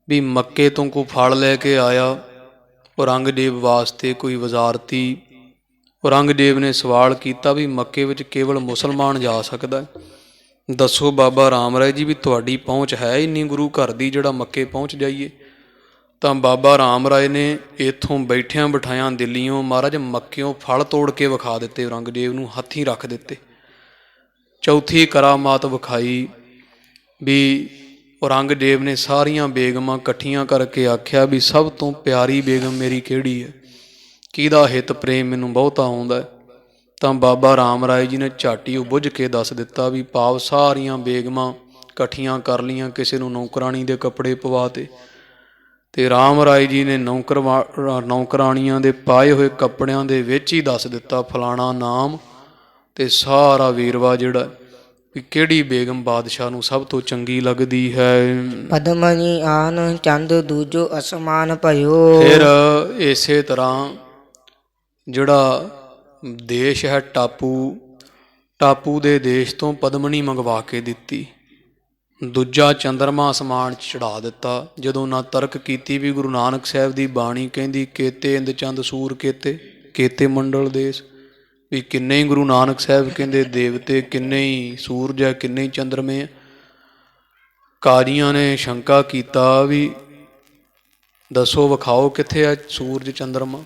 ਵੀ ਮੱਕੇ ਤੋਂ ਕੋਈ ਫਲ ਲੈ ਕੇ ਆਇਆ ਔਰੰਗਜ਼ੇਬ ਵਾਸਤੇ, ਕੋਈ ਵਜ਼ਾਰਤੀ। ਔਰੰਗਜ਼ੇਬ ਨੇ ਸਵਾਲ ਕੀਤਾ ਵੀ ਮੱਕੇ ਵਿੱਚ ਕੇਵਲ ਮੁਸਲਮਾਨ ਜਾ ਸਕਦਾ, ਦੱਸੋ ਬਾਬਾ ਰਾਮ ਰਾਏ ਜੀ ਵੀ ਤੁਹਾਡੀ ਪਹੁੰਚ ਹੈ ਇੰਨੀ ਗੁਰੂ ਘਰ ਦੀ ਜਿਹੜਾ ਮੱਕੇ ਪਹੁੰਚ ਜਾਈਏ? ਤਾਂ ਬਾਬਾ ਰਾਮ ਰਾਏ ਨੇ ਇੱਥੋਂ ਬੈਠਿਆਂ ਬਿਠਾਇਆਂ ਦਿੱਲੀਓਂ ਮਹਾਰਾਜ ਮੱਕਿਓਂ ਫਲ ਤੋੜ ਕੇ ਵਿਖਾ ਦਿੱਤੇ, ਔਰੰਗਜ਼ੇਬ ਨੂੰ ਹੱਥੀਂ ਰੱਖ ਦਿੱਤੇ। ਚੌਥੀ ਕਰਾਮਾਤ ਵਿਖਾਈ ਵੀ ਔਰੰਗਜ਼ੇਬ ਨੇ ਸਾਰੀਆਂ ਬੇਗਮਾਂ ਇਕੱਠੀਆਂ ਕਰਕੇ ਆਖਿਆ ਵੀ ਸਭ ਤੋਂ ਪਿਆਰੀ ਬੇਗਮ ਮੇਰੀ ਕਿਹੜੀ ਹੈ, ਕਿਹਦਾ ਹਿੱਤ ਪ੍ਰੇਮ ਮੈਨੂੰ ਬਹੁਤਾ ਆਉਂਦਾ? ਤਾਂ ਬਾਬਾ ਰਾਮ ਰਾਏ ਜੀ ਨੇ ਝਾਟੀ ਉਹ ਬੁੱਝ ਕੇ ਦੱਸ ਦਿੱਤਾ ਵੀ ਭਾਵ ਸਾਰੀਆਂ ਬੇਗਮਾਂ ਇਕੱਠੀਆਂ ਕਰ ਲਈਆਂ, ਕਿਸੇ ਨੂੰ ਨੌਕਰਾਣੀ ਦੇ ਕੱਪੜੇ ਪਵਾਤੇ, ਅਤੇ ਰਾਮ ਰਾਏ ਜੀ ਨੇ ਨੌਕਰਾਣੀਆਂ ਦੇ ਪਾਏ ਹੋਏ ਕੱਪੜਿਆਂ ਦੇ ਵਿੱਚ ਹੀ ਦੱਸ ਦਿੱਤਾ ਫਲਾਣਾ ਨਾਮ ਅਤੇ ਸਾਰਾ ਵੇਰਵਾ ਜਿਹੜਾ ਵੀ ਕਿਹੜੀ ਬੇਗਮ ਬਾਦਸ਼ਾਹ ਨੂੰ ਸਭ ਤੋਂ ਚੰਗੀ ਲੱਗਦੀ ਹੈ। ਪਦਮਨੀ ਆਨ ਚੰਦ ਦੂਜੋ ਅਸਮਾਨ ਭਇਓ। ਫਿਰ ਇਸੇ ਤਰ੍ਹਾਂ ਜਿਹੜਾ ਦੇਸ਼ ਹੈ ਟਾਪੂ ਦੇ ਦੇਸ਼ ਤੋਂ ਪਦਮਨੀ ਮੰਗਵਾ ਕੇ ਦਿੱਤੀ, ਦੂਜਾ ਚੰਦਰਮਾ ਅਸਮਾਨ 'ਚ ਚੜ੍ਹਾ ਦਿੱਤਾ। ਜਦੋਂ ਨਾ ਤਰਕ ਕੀਤੀ ਵੀ ਗੁਰੂ ਨਾਨਕ ਸਾਹਿਬ ਦੀ ਬਾਣੀ ਕਹਿੰਦੀ ਕੇਤੇ ਇੰਦ ਚੰਦ ਸੂਰ ਕੇਤੇ ਮੰਡਲ ਦੇਸ਼, ਵੀ ਕਿੰਨੇ ਹੀ ਗੁਰੂ ਨਾਨਕ ਸਾਹਿਬ ਕਹਿੰਦੇ ਦੇਵਤੇ, ਕਿੰਨੇ ਹੀ ਸੂਰਜ ਹੈ, ਕਿੰਨੇ ਹੀ ਚੰਦਰਮੇ। ਕਾਜ਼ੀਆਂ ਨੇ ਸ਼ੰਕਾ ਕੀਤਾ ਵੀ ਦੱਸੋ ਵਿਖਾਓ ਕਿੱਥੇ ਹੈ ਸੂਰਜ ਚੰਦਰਮਾ?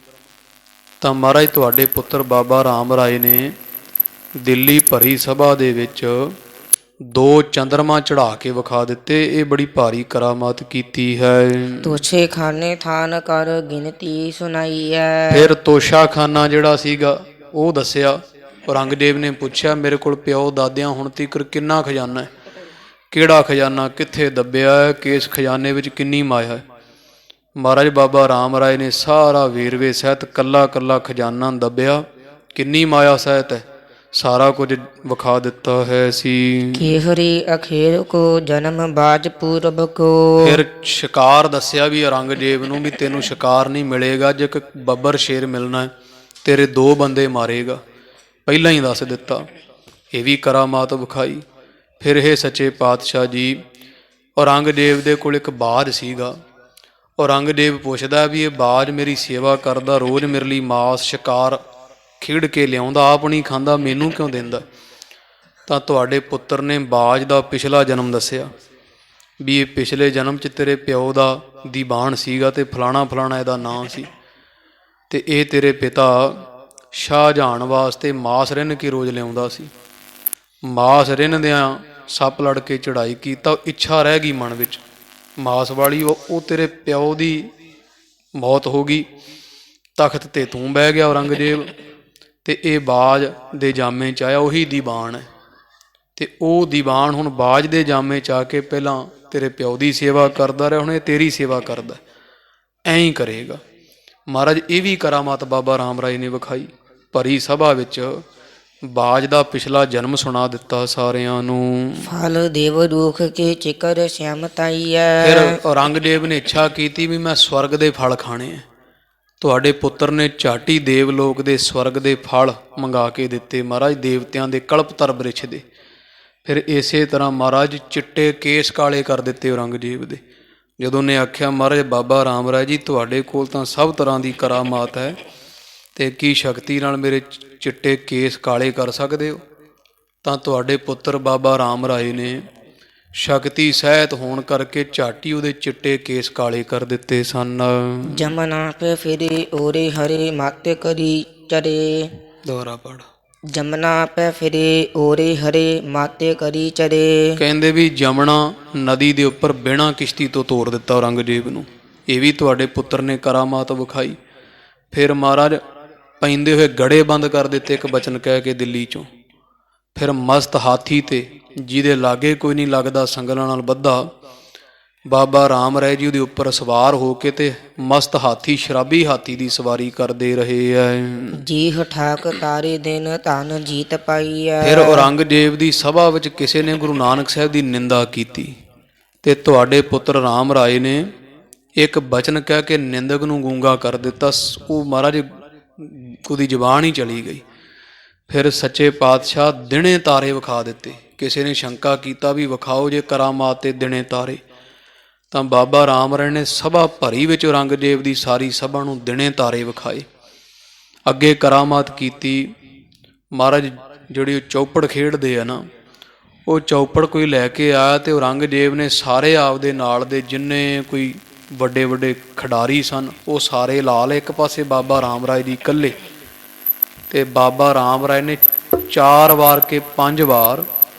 ਤਾਂ ਮਹਾਰਾਜ ਤੁਹਾਡੇ ਪੁੱਤਰ ਬਾਬਾ ਰਾਮ ਰਾਏ ਨੇ ਦਿੱਲੀ ਭਰੀ ਸਭਾ ਦੇ ਵਿੱਚ 2 ਚੰਦਰਮਾ ਚੜ੍ਹਾ ਕੇ ਵਿਖਾ ਦਿੱਤੇ। ਇਹ ਬੜੀ ਭਾਰੀ ਕਰਾਮਾਤ ਕੀਤੀ ਹੈ। ਤੋਸ਼ੇ ਖਾਨੇ ਥਾਨ ਕਰ ਗਿਣਤੀ ਸੁਣਾਈ ਹੈ। ਫਿਰ ਤੋਸ਼ਾ ਖਾਨਾ ਜਿਹੜਾ ਸੀਗਾ ਉਹ ਦੱਸਿਆ। ਔਰੰਗਜ਼ੇਬ ਨੇ ਪੁੱਛਿਆ ਮੇਰੇ ਕੋਲ ਪਿਓ ਦਾਦਿਆਂ ਹੁਣ ਤੀਕਰ ਕਿੰਨਾ ਖਜ਼ਾਨਾ ਹੈ, ਕਿਹੜਾ ਖਜ਼ਾਨਾ ਕਿੱਥੇ ਦੱਬਿਆ ਹੈ, ਕਿਸ ਖਜ਼ਾਨੇ ਵਿੱਚ ਕਿੰਨੀ ਮਾਇਆ ਹੈ? ਮਹਾਰਾਜ ਬਾਬਾ ਰਾਮ ਰਾਏ ਨੇ ਸਾਰਾ ਵੇਰਵੇ ਸਹਿਤ ਕੱਲਾ ਕੱਲਾ ਖਜ਼ਾਨਾ ਦੱਬਿਆ, ਕਿੰਨੀ ਮਾਇਆ ਸਹਿਤ ਹੈ, ਸਾਰਾ ਕੁਝ ਵਿਖਾ ਦਿੱਤਾ ਹੈ ਸੀ। ਕੇਹਰੀ ਅਖੇਰ ਕੋ ਜਨਮ ਬਾਜ ਪੂਰਬ ਕੋ। ਫਿਰ ਸ਼ਿਕਾਰ ਦੱਸਿਆ ਵੀ ਔਰੰਗਜ਼ੇਬ ਨੂੰ ਵੀ ਤੈਨੂੰ ਸ਼ਿਕਾਰ ਨਹੀਂ ਮਿਲੇਗਾ, ਜੇ ਇੱਕ ਬੱਬਰ ਸ਼ੇਰ ਮਿਲਣਾ ਹੈ ਤੇਰੇ 2 ਬੰਦੇ ਮਾਰੇਗਾ, ਪਹਿਲਾਂ ਹੀ ਦੱਸ ਦਿੱਤਾ। ਇਹ ਵੀ ਕਰਾਮਾਤ ਵਿਖਾਈ। ਫਿਰ ਇਹ ਸੱਚੇ ਪਾਤਸ਼ਾਹ ਜੀ ਔਰੰਗਜ਼ੇਬ ਦੇ ਕੋਲ ਇੱਕ ਬਾਜ ਸੀਗਾ। ਔਰੰਗਜ਼ੇਬ ਪੁੱਛਦਾ ਵੀ ਇਹ ਬਾਜ ਮੇਰੀ ਸੇਵਾ ਕਰਦਾ, ਰੋਜ਼ ਮੇਰੇ ਲਈ ਮਾਸ ਸ਼ਿਕਾਰ ਖੇਡ ਕੇ ਲਿਆਉਂਦਾ, ਆਪ ਨਹੀਂ ਖਾਂਦਾ, ਮੈਨੂੰ ਕਿਉਂ ਦਿੰਦਾ? ਤਾਂ ਤੁਹਾਡੇ ਪੁੱਤਰ ਨੇ ਬਾਜ ਦਾ ਪਿਛਲਾ ਜਨਮ ਦੱਸਿਆ ਵੀ ਇਹ ਪਿਛਲੇ ਜਨਮ 'ਚ ਤੇਰੇ ਪਿਓ ਦਾ ਦੀਵਾਨ ਸੀਗਾ ਅਤੇ ਫਲਾਣਾ ਫਲਾਣਾ ਇਹਦਾ ਨਾਂ ਸੀ, ਅਤੇ ਇਹ ਤੇਰੇ ਪਿਤਾ ਸ਼ਾਹਜਹਾਨ ਵਾਸਤੇ ਮਾਸ ਰਿੰਨ ਕੇ ਰੋਜ਼ ਲਿਆਉਂਦਾ ਸੀ। ਮਾਸ ਰਿੰਨਦਿਆਂ ਸੱਪ ਲੜ ਕੇ ਚੜ੍ਹਾਈ ਕੀਤਾ, ਇੱਛਾ ਰਹਿ ਗਈ ਮਨ ਵਿੱਚ ਮਾਸ ਵਾਲੀ, ਉਹ ਤੇਰੇ ਪਿਓ ਦੀ ਮੌਤ ਹੋ ਗਈ, ਤਖਤ 'ਤੇ ਤੂੰ ਬਹਿ ਗਿਆ ਔਰੰਗਜ਼ੇਬ, ਅਤੇ ਇਹ ਬਾਜ ਦੇ ਜਾਮੇ 'ਚ ਆਇਆ, ਉਹੀ ਦੀਵਾਨ ਹੈ, ਅਤੇ ਉਹ ਦੀਵਾਨ ਹੁਣ ਬਾਜ ਦੇ ਜਾਮੇ 'ਚ ਆ ਕੇ ਪਹਿਲਾਂ ਤੇਰੇ ਪਿਓ ਦੀ ਸੇਵਾ ਕਰਦਾ ਰਿਹਾ, ਹੁਣ ਇਹ ਤੇਰੀ ਸੇਵਾ ਕਰਦਾ, ਐਂ ਹੀ ਕਰੇਗਾ। ਮਹਾਰਾਜ ਇਹ ਵੀ ਕਰਾਮਾਤ ਬਾਬਾ ਰਾਮ ਰਾਏ ਨੇ ਵਿਖਾਈ। ਭਰੀ ਸਭਾ ਵਿੱਚ ਬਾਜ ਦਾ ਪਿਛਲਾ ਜਨਮ ਸੁਣਾ ਦਿੱਤਾ ਸਾਰਿਆਂ ਨੂੰ। ਫਲ ਦੇਵ ਰੂਖ ਕੇ ਚਿਕਰ ਸਿਆਮਤਾਈ ਹੈ। ਫਿਰ ਔਰੰਗਜ਼ੇਬ ਨੇ ਇੱਛਾ ਕੀਤੀ ਵੀ ਮੈਂ ਸਵਰਗ ਦੇ ਫਲ ਖਾਣੇ ਹੈ। ਤੁਹਾਡੇ ਪੁੱਤਰ ਨੇ ਝਾਟੀ ਦੇਵ ਲੋਕ ਦੇ ਸਵਰਗ ਦੇ ਫਲ ਮੰਗਾ ਕੇ ਦਿੱਤੇ, ਮਹਾਰਾਜ ਦੇਵਤਿਆਂ ਦੇ ਕਲਪਤਰ ਬ੍ਰਿਛ ਦੇ। ਫਿਰ ਇਸੇ ਤਰ੍ਹਾਂ ਮਹਾਰਾਜ ਚਿੱਟੇ ਕੇਸ ਕਾਲੇ ਕਰ ਦਿੱਤੇ ਔਰੰਗਜ਼ੇਬ ਦੇ। ਜਦੋਂ ਨੇ ਆਖਿਆ ਮਹਾਰਾਜ ਬਾਬਾ ਰਾਮ ਰਾਏ ਜੀ ਤੁਹਾਡੇ ਕੋਲ ਤਾਂ ਸਭ ਤਰ੍ਹਾਂ ਦੀ ਕਰਾਮਾਤ ਹੈ, ਅਤੇ ਕੀ ਸ਼ਕਤੀ ਨਾਲ ਮੇਰੇ ਚਿੱਟੇ ਕੇਸ ਕਾਲੇ ਕਰ ਸਕਦੇ ਹੋ? ਤਾਂ ਤੁਹਾਡੇ ਪੁੱਤਰ ਬਾਬਾ ਰਾਮ ਰਾਏ ਨੇ ਸ਼ਕਤੀ ਸਹਿਤ ਹੋਣ ਕਰਕੇ ਝਾਟੀ ਉਹਦੇ ਚਿੱਟੇ ਕੇਸ ਕਾਲੇ ਕਰ ਦਿੱਤੇ ਸਨ। ਜਮਨਾ ਪੇ ਫਿਰੇ ਓਰੇ ਹਰੇ ਮਾਤੇ ਕਰੀ ਚਰੇ। ਦੁਬਾਰਾ ਪੜ੍ਹ। ਜਮਨਾ ਪੈ ਫਿਰੇ ਓਰੇ ਹਰੇ ਮਾਤੇ ਕਰੀ ਚਰੇ। ਕਹਿੰਦੇ ਵੀ ਜਮਨਾ ਨਦੀ ਦੇ ਉੱਪਰ ਬਿਨਾਂ ਕਿਸ਼ਤੀ ਤੋਂ ਤੋਰ ਦਿੱਤਾ ਔਰੰਗਜ਼ੇਬ ਨੂੰ। ਇਹ ਵੀ ਤੁਹਾਡੇ ਪੁੱਤਰ ਨੇ ਕਰਾਮਾਤ ਵਿਖਾਈ। ਫਿਰ ਮਹਾਰਾਜ ਪੈਂਦੇ ਹੋਏ ਗੜੇ ਬੰਦ ਕਰ ਦਿੱਤੇ, ਇੱਕ ਬਚਨ ਕਹਿ ਕੇ ਦਿੱਲੀ 'ਚੋਂ ਫਿਰ ਮਸਤ ਹਾਥੀ ਤੇ, ਜਿਹਦੇ ਲਾਗੇ ਕੋਈ ਨਹੀਂ ਲੱਗਦਾ, ਸੰਗਲਾਂ ਨਾਲ ਬੱਧਾ, ਬਾਬਾ ਰਾਮ ਰਾਏ ਜੀ ਉਹਦੇ ਉੱਪਰ ਸਵਾਰ ਹੋ ਕੇ ਤੇ ਮਸਤ ਹਾਥੀ, ਸ਼ਰਾਬੀ ਹਾਥੀ ਦੀ ਸਵਾਰੀ ਕਰਦੇ ਰਹੇ ਐ। ਜੀਹ ਠਾਕ ਤਾਰੇ ਦਿਨ ਧਨ ਜੀਤ ਪਾਈਐ। ਫਿਰ ਔਰੰਗਜ਼ੇਬ ਦੀ ਸਭਾ ਵਿੱਚ ਕਿਸੇ ਨੇ ਗੁਰੂ ਨਾਨਕ ਸਾਹਿਬ ਦੀ ਨਿੰਦਾ ਕੀਤੀ ਤੇ ਤੁਹਾਡੇ ਪੁੱਤਰ ਰਾਮ ਰਾਏ ਨੇ ਇੱਕ ਬਚਨ ਕਹਿ ਕੇ ਨਿੰਦਕ ਨੂੰ ਗੂੰਗਾ ਕਰ ਦਿੱਤਾ। ਉਹ ਮਹਾਰਾਜ ਉਹਦੀ ਜ਼ੁਬਾਨ ਹੀ ਚਲੀ ਗਈ। ਫਿਰ ਸੱਚੇ ਪਾਤਸ਼ਾਹ ਦਿਨੇ ਤਾਰੇ ਵਿਖਾ ਦਿੱਤੇ। ਕਿਸੇ ਨੇ ਸ਼ੰਕਾ ਕੀਤਾ ਵੀ ਵਿਖਾਓ ਜੇ ਕਰਾਮਾਤ ਤੇ ਦਿਨੇ ਤਾਰੇ, ਤਾਂ ਬਾਬਾ ਰਾਮ ਰਾਏ ਨੇ ਸਭਾ ਭਰੀ ਵਿੱਚ ਔਰੰਗਜ਼ੇਬ ਦੀ ਸਾਰੀ ਸਭਾ ਨੂੰ ਦਿਨੇ ਤਾਰੇ ਵਿਖਾਏ। ਅੱਗੇ ਕਰਾਮਾਤ ਕੀਤੀ। ਮਹਾਰਾਜ ਜਿਹੜੀ ਚੌਪੜ ਖੇਡਦੇ ਆ ਨਾ, ਉਹ ਚੌਪੜ ਕੋਈ ਲੈ ਕੇ ਆਇਆ ਤੇ ਔਰੰਗਜ਼ੇਬ ਨੇ ਸਾਰੇ ਆਪਦੇ ਨਾਲ ਦੇ ਜਿੰਨੇ ਕੋਈ ਵੱਡੇ ਵੱਡੇ ਖਿਡਾਰੀ ਸਨ ਉਹ ਸਾਰੇ ਲਾ ਲਏ ਇੱਕ ਪਾਸੇ, ਬਾਬਾ ਰਾਮ ਰਾਏ ਜੀ ਇਕੱਲੇ। ਤੇ ਬਾਬਾ ਰਾਮ ਰਾਏ ਨੇ 4 ਵਾਰ ਕੇ 5 ਵਾਰ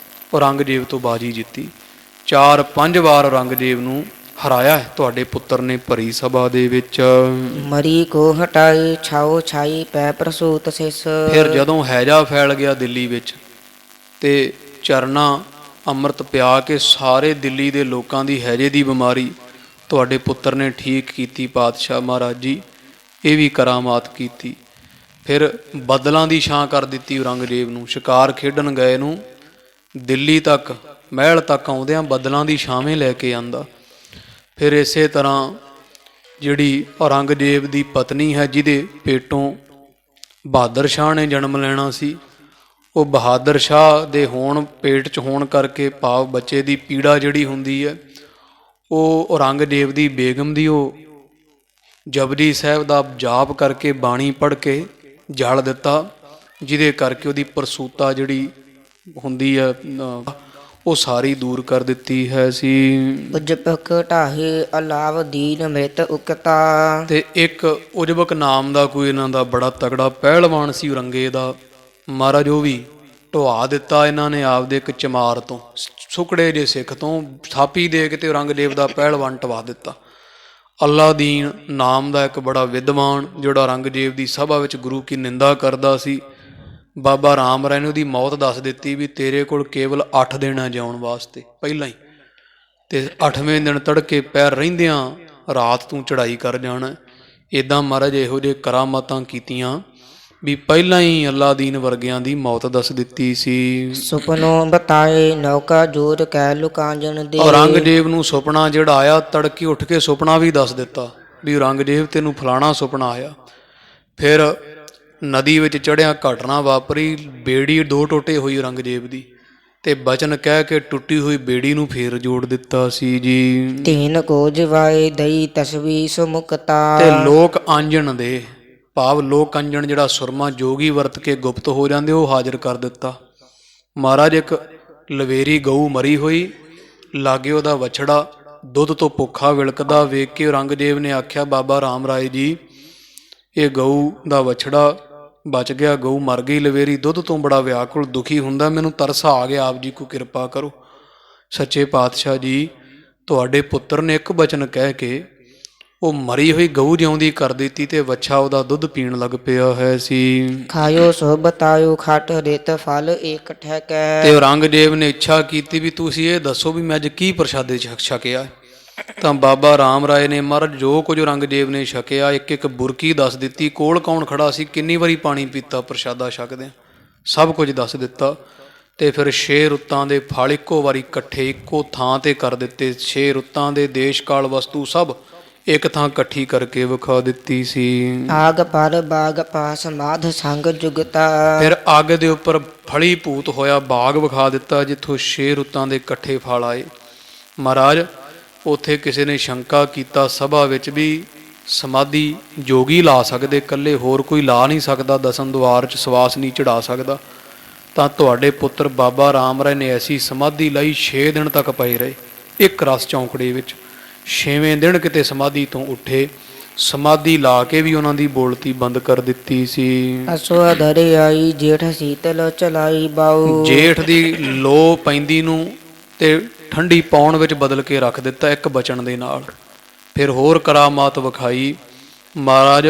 ਔਰੰਗਜ਼ੇਬ ਤੋਂ ਬਾਜੀ ਜਿੱਤੀ। 4-5 ਵਾਰ ਔਰੰਗਜ਼ੇਬ ਨੂੰ ਹਰਾਇਆ ਤੁਹਾਡੇ ਪੁੱਤਰ ਨੇ ਭਰੀ ਸਭਾ ਦੇ ਵਿੱਚ। ਮਰੀ ਕੋ ਹਟਾਏ ਛਾਓ ਛਾਈ ਪੈ ਪ੍ਰਸੂਤ ਸਿਸ। ਫਿਰ ਜਦੋਂ ਹੈਜਾ ਫੈਲ ਗਿਆ ਦਿੱਲੀ ਵਿੱਚ ਤੇ ਚਰਨਾ ਅੰਮ੍ਰਿਤ ਪਿਆ ਕੇ ਸਾਰੇ ਦਿੱਲੀ ਦੇ ਲੋਕਾਂ ਦੀ ਹੈਜੇ ਦੀ ਬਿਮਾਰੀ ਤੁਹਾਡੇ ਪੁੱਤਰ ਨੇ ਠੀਕ ਕੀਤੀ ਪਾਤਸ਼ਾਹ ਮਹਾਰਾਜ ਜੀ। ਇਹ ਵੀ ਕਰਾਮਾਤ ਕੀਤੀ। ਫਿਰ ਬੱਦਲਾਂ ਦੀ ਛਾਂ ਕਰ ਦਿੱਤੀ ਔਰੰਗਜ਼ੇਬ ਨੂੰ। ਸ਼ਿਕਾਰ ਖੇਡਣ ਗਏ ਨੂੰ ਦਿੱਲੀ ਤੱਕ, ਮਹਿਲ ਤੱਕ ਆਉਂਦਿਆਂ ਬੱਦਲਾਂ ਦੀ ਛਾਵੇਂ ਲੈ ਕੇ ਆਂਦਾ। ਫਿਰ ਇਸੇ ਤਰ੍ਹਾਂ ਜਿਹੜੀ ਔਰੰਗਜ਼ੇਬ ਦੀ ਪਤਨੀ ਹੈ, ਜਿਹਦੇ ਪੇਟੋਂ ਬਹਾਦਰ ਸ਼ਾਹ ਨੇ ਜਨਮ ਲੈਣਾ ਸੀ, ਉਹ ਬਹਾਦਰ ਸ਼ਾਹ ਦੇ ਪੇਟ 'ਚ ਹੋਣ ਕਰਕੇ ਭਾਵ ਬੱਚੇ ਦੀ ਪੀੜਾ ਜਿਹੜੀ ਹੁੰਦੀ ਹੈ, ਉਹ ਔਰੰਗਜ਼ੇਬ ਦੀ ਬੇਗਮ ਦੀ ਉਹ ਜਪਜੀ ਸਾਹਿਬ ਦਾ ਜਾਪ ਕਰਕੇ ਬਾਣੀ ਪੜ੍ਹ ਕੇ ਜਲ ਦਿੱਤਾ, ਜਿਹਦੇ ਕਰਕੇ ਉਹਦੀ ਪ੍ਰਸੂਤਾ ਜਿਹੜੀ ਹੁੰਦੀ ਹੈ ਉਹ ਸਾਰੀ ਦੂਰ ਕਰ ਦਿੱਤੀ ਹੈ ਸੀ। ਉਜਬਕ ਢਾਹੇ ਅਲਾਵ ਦੀਨ ਮ੍ਰਿਤ ਉਕਤਾ। ਤੇ ਇੱਕ ਉਜਬਕ ਨਾਮ ਦਾ ਕੋਈ ਇਹਨਾਂ ਦਾ ਬੜਾ ਤਗੜਾ ਪਹਿਲਵਾਨ ਸੀ ਔਰੰਗੇ ਦਾ, ਮਹਾਰਾਜ ਉਹ ਵੀ ਢਵਾ ਦਿੱਤਾ ਇਹਨਾਂ ਨੇ ਆਪਦੇ ਇੱਕ ਚਮਾਰ ਤੋਂ, ਸੁਕੜੇ ਜੇ ਸਿੱਖ ਤੋਂ ਥਾਪੀ ਦੇ ਕੇ ਤੇ ਔਰੰਗਜ਼ੇਬ ਦਾ ਪਹਿਲਵਾਨ ਢਵਾ ਦਿੱਤਾ। ਅਲਾਦੀਨ ਨਾਮ ਦਾ ਇੱਕ ਬੜਾ ਵਿਦਵਾਨ ਜਿਹੜਾ ਔਰੰਗਜ਼ੇਬ ਦੀ ਸਭਾ ਵਿੱਚ ਗੁਰੂ ਕੀ ਨਿੰਦਾ ਕਰਦਾ ਸੀ, ਬਾਬਾ ਰਾਮ ਰਾਏ ਨੇ ਉਹਦੀ ਮੌਤ ਦੱਸ ਦਿੱਤੀ ਵੀ ਤੇਰੇ ਕੋਲ ਕੇਵਲ 8 ਦਿਨ ਹੈ ਜਿਉਣ ਵਾਸਤੇ ਪਹਿਲਾਂ ਹੀ, ਤੇ 8ਵੇਂ ਦਿਨ ਤੜਕੇ ਪੈਰ ਰਹਿੰਦਿਆਂ ਰਾਤ ਤੂੰ ਚੜ੍ਹਾਈ ਕਰ ਜਾਣਾ। ਇੱਦਾਂ ਮਹਾਰਾਜ ਇਹੋ ਜਿਹੇ ਕਰਾਮਾਤਾਂ ਕੀਤੀਆਂ ਵੀ ਪਹਿਲਾਂ ਹੀ ਅਲਾਦੀਨ ਵਰਗਿਆਂ ਦੀ ਮੌਤ ਦੱਸ ਦਿੱਤੀ ਸੀ। ਸੁਪਨੋ ਬਤਾਏ ਨੌਕਾ ਜੋਰ ਕੈ ਲੁਕਾਂਜਨ ਦੇ। ਔਰੰਗਜ਼ੇਬ ਨੂੰ ਸੁਪਨਾ ਜਿਹੜਾ ਆਇਆ, ਤੜਕੇ ਉੱਠ ਕੇ ਸੁਪਨਾ ਵੀ ਦੱਸ ਦਿੱਤਾ ਵੀ ਔਰੰਗਜ਼ੇਬ ਤੈਨੂੰ ਫਲਾਣਾ ਸੁਪਨਾ ਆਇਆ। ਫਿਰ ਨਦੀ ਵਿੱਚ ਚੜ੍ਹਿਆ ਘਟਨਾ ਵਾਪਰੀ, ਬੇੜੀ 2 ਟੋਟੇ ਹੋਈ ਔਰੰਗਜ਼ੇਬ ਦੀ, ਤੇ ਬਚਨ ਕਹਿ ਕੇ ਟੁੱਟੀ ਹੋਈ ਬੇੜੀ ਨੂੰ ਫੇਰ ਜੋੜ ਦਿੱਤਾ ਸੀ ਜੀ। ਤੀਨ ਕੋ ਜਵਾਏ ਦਈ ਤਸਵੀ ਸੁਮੁਕਤਾ। ਤੇ ਲੋਕ ਆਂਜਣ ਦੇ ਭਾਵ ਲੋਕ ਅੰਜਣ ਜਿਹੜਾ ਸੁਰਮਾ ਜੋਗੀ ਵਰਤ ਕੇ ਗੁਪਤ ਹੋ ਜਾਂਦੇ, ਉਹ ਹਾਜ਼ਰ ਕਰ ਦਿੱਤਾ। ਮਹਾਰਾਜ ਇੱਕ ਲਵੇਰੀ ਗਊ ਮਰੀ ਹੋਈ, ਲਾਗੇ ਉਹਦਾ ਵਛੜਾ ਦੁੱਧ ਤੋਂ ਭੁੱਖਾ ਵਿਲਕਦਾ ਵੇਖ ਕੇ ਔਰੰਗਜ਼ੇਬ ਨੇ ਆਖਿਆ ਬਾਬਾ ਰਾਮ ਰਾਏ ਜੀ ਇਹ ਗਊ ਦਾ ਵਛੜਾ ਬਚ ਗਿਆ, ਗਊ ਮਰ ਗਈ, ਲਵੇਰੀ ਦੁੱਧ ਤੋਂ ਬੜਾ ਵਿਆਕੁਲ ਦੁਖੀ ਹੁੰਦਾ, ਮੈਨੂੰ ਤਰਸ ਆ ਗਿਆ, ਆਪ ਜੀ ਕੋ ਕਿਰਪਾ ਕਰੋ। ਸੱਚੇ ਪਾਤਸ਼ਾਹ ਜੀ ਤੁਹਾਡੇ ਪੁੱਤਰ ਨੇ ਇੱਕ ਬਚਨ ਕਹਿ ਕੇ ਉਹ ਮਰੀ ਹੋਈ ਗਊ ਜਿਉਂਦੀ ਕਰ ਦਿੱਤੀ ਤੇ ਵੱਛਾ ਉਹਦਾ ਦੁੱਧ ਪੀਣ ਲੱਗ ਪਿਆ ਹੈ ਸੀ। ਖਾਇਓ ਸੋ ਬਤਾਇਓ ਖਟ ਰਿਤ ਫਲ ਏਕ ਠਹਿਕੈ। ਤੇ ਔਰੰਗਜ਼ੇਬ ਨੇ ਇੱਛਾ ਕੀਤੀ ਵੀ ਤੁਸੀਂ ਇਹ ਦੱਸੋ ਵੀ ਮੈਂ ਅੱਜ ਕੀ ਪ੍ਰਸ਼ਾਦੇ ਛਕਿਆ। ਤਾਂ ਬਾਬਾ ਰਾਮ ਰਾਏ ਨੇ ਮਹਾਰਾਜ ਜੋ ਕੁਝ ਔਰੰਗਜ਼ੇਬ ਨੇ ਛਕਿਆ ਇੱਕ ਇੱਕ ਬੁਰਕੀ ਦੱਸ ਦਿੱਤੀ, ਕੋਲ ਕੌਣ ਖੜਾ ਸੀ, ਕਿੰਨੀ ਵਾਰੀ ਪਾਣੀ ਪੀਤਾ ਪ੍ਰਸ਼ਾਦਾ ਛਕਦਿਆਂ, ਸਭ ਕੁਝ ਦੱਸ ਦਿੱਤਾ। ਤੇ ਫਿਰ 6 ਰੁੱਤਾਂ ਦੇ ਫਲ ਇੱਕੋ ਵਾਰੀ ਇਕੱਠੇ ਇੱਕੋ ਥਾਂ ਤੇ ਕਰ ਦਿੱਤੇ। 6 ਰੁੱਤਾਂ ਦੇ ਦੇਸ਼ ਕਾਲ ਵਸਤੂ ਸਭ ਇੱਕ ਥਾਂ ਇਕੱਠੀ ਕਰਕੇ ਵਿਖਾ ਦਿੱਤੀ ਸੀ। ਆਗ ਪਰ ਬਾਗ ਪਾਸ ਮਾਧ ਸੰਗ ਜੁਗਤਾ। ਫਿਰ ਅੱਗ ਦੇ ਉੱਪਰ ਫਲੀ ਭੂਤ ਹੋਇਆ ਬਾਗ ਵਿਖਾ ਦਿੱਤਾ ਜਿੱਥੋਂ 6 ਰੁੱਤਾਂ ਦੇ ਇਕੱਠੇ ਫਲ ਆਏ। ਮਹਾਰਾਜ ਉੱਥੇ ਕਿਸੇ ਨੇ ਸ਼ੰਕਾ ਕੀਤਾ ਸਭਾ ਵਿੱਚ ਵੀ ਸਮਾਧੀ ਜੋਗੀ ਲਾ ਸਕਦੇ, ਇਕੱਲੇ ਹੋਰ ਕੋਈ ਲਾ ਨਹੀਂ ਸਕਦਾ, ਦਸਮ ਦੁਆਰ 'ਚ ਸਵਾਸ ਨਹੀਂ ਚੜਾ ਸਕਦਾ। ਤਾਂ ਤੁਹਾਡੇ ਪੁੱਤਰ ਬਾਬਾ ਰਾਮ ਰਾਏ ਨੇ ਐਸੀ ਸਮਾਧੀ ਲਈ 6 ਦਿਨ ਤੱਕ ਪਏ ਰਹੇ ਇੱਕ ਰਸ ਚੌਂਕੜੇ ਵਿੱਚ। 6ਵੇਂ ਦਿਨ ਕਿਤੇ ਸਮਾਧੀ ਤੋਂ ਉੱਠੇ, ਸਮਾਧੀ ਲਾ ਕੇ ਵੀ ਉਹਨਾਂ ਦੀ ਬੋਲਤੀ ਬੰਦ ਕਰ ਦਿੱਤੀ ਸੀ। ਅਸੋ ਧਰੇ ਆਈ ਜੇਠ ਸੀਤਲ ਚਲਾਈ ਬਾਉ। ਜੇਠ ਦੀ ਲੋ ਪੈਂਦੀ ਨੂੰ ਤੇ ਠੰਡੀ ਪਾਉਣ ਵਿੱਚ ਬਦਲ ਕੇ ਰੱਖ ਦਿੱਤਾ ਇੱਕ ਬਚਨ ਦੇ ਨਾਲ। ਫਿਰ ਹੋਰ ਕਰਾਮਾਤ ਵਿਖਾਈ। ਮਹਾਰਾਜ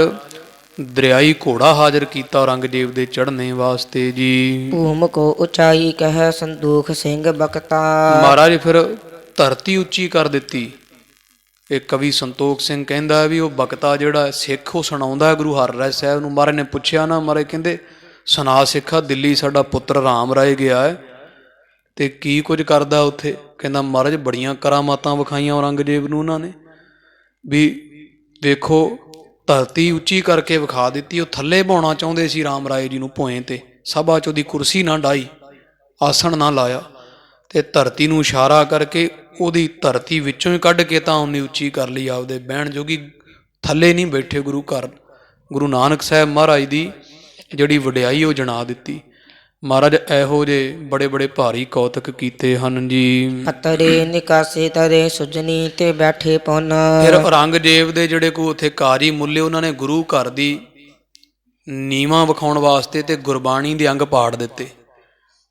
ਦਰਿਆਈ ਘੋੜਾ ਹਾਜ਼ਰ ਕੀਤਾ ਔਰੰਗਜ਼ੇਬ ਦੇ ਚੜ੍ਹਨੇ ਵਾਸਤੇ ਜੀ। ਭੂਮ ਕੋ ਉਚਾਈ ਕਹਿ ਸੰਦੂਖ ਸਿੰਘ ਬਖਤਾ। ਮਹਾਰਾਜ ਫਿਰ ਧਰਤੀ ਉੱਚੀ ਕਰ ਦਿੱਤੀ। ਇਹ ਕਵੀ ਸੰਤੋਖ ਸਿੰਘ ਕਹਿੰਦਾ ਵੀ ਉਹ ਬਖਤਾ ਜਿਹੜਾ ਸਿੱਖ ਉਹ ਸੁਣਾਉਂਦਾ ਗੁਰੂ ਹਰਿਰਾਏ ਸਾਹਿਬ ਨੂੰ। ਮਹਾਰਾਜ ਨੇ ਪੁੱਛਿਆ ਨਾ, ਮਹਾਰਾਜ ਕਹਿੰਦੇ ਸੁਣਾ ਸਿੱਖਾ, ਦਿੱਲੀ ਸਾਡਾ ਪੁੱਤਰ ਰਾਮ ਰਾਏ ਗਿਆ ਹੈ ਤੇ ਕੀ ਕੁਝ ਕਰਦਾ ਉੱਥੇ। ਕਹਿੰਦਾ ਮਹਾਰਾਜ ਬੜੀਆਂ ਕਰਾਮਾਤਾਂ ਵਿਖਾਈਆਂ ਔਰੰਗਜ਼ੇਬ ਨੂੰ ਉਹਨਾਂ ਨੇ, ਵੀ ਵੇਖੋ ਧਰਤੀ ਉੱਚੀ ਕਰਕੇ ਵਿਖਾ ਦਿੱਤੀ। ਉਹ ਥੱਲੇ ਬਾਉਣਾ ਚਾਹੁੰਦੇ ਸੀ ਰਾਮ ਰਾਏ ਜੀ ਨੂੰ ਭੋਏ ਤੇ, ਸਭਾ 'ਚ ਉਹਦੀ ਕੁਰਸੀ ਨਾ ਡਾਈ, ਆਸਣ ਨਾ ਲਾਇਆ, ਤੇ ਧਰਤੀ ਨੂੰ ਇਸ਼ਾਰਾ ਕਰਕੇ ਉਹਦੀ ਧਰਤੀ ਵਿੱਚੋਂ ਹੀ ਕੱਢ ਕੇ ਤਾਂ ਉਹਨੇ ਉੱਚੀ ਕਰ ਲਈ ਆਪਦੇ ਬਹਿਣ ਜੋਗੀ। ਥੱਲੇ ਨਹੀਂ ਬੈਠੇ ਗੁਰੂ ਘਰ। ਗੁਰੂ ਨਾਨਕ ਸਾਹਿਬ ਮਹਾਰਾਜ ਦੀ ਜਿਹੜੀ ਵਡਿਆਈ ਉਹ ਜਣਾ ਦਿੱਤੀ। ਮਹਾਰਾਜ ਇਹੋ ਜਿਹੇ ਬੜੇ ਬੜੇ ਭਾਰੀ ਕੌਤਕ ਕੀਤੇ ਹਨ ਜੀ। ਅਤਰੇ ਨਿਕਾਸੇ ਤਰੇ ਸੁਜਨੀ ਤੇ ਬੈਠੇ ਪੁੰਨ। ਫਿਰ ਔਰੰਗਜ਼ੇਬ ਦੇ ਜਿਹੜੇ ਕੋਈ ਉੱਥੇ ਕਾਰੀ ਮੁੱਲੇ, ਉਹਨਾਂ ਨੇ ਗੁਰੂ ਘਰ ਦੀ ਨੀਵਾਂ ਵਿਖਾਉਣ ਵਾਸਤੇ ਤੇ ਗੁਰਬਾਣੀ ਦੇ ਅੰਗ ਪਾੜ ਦਿੱਤੇ।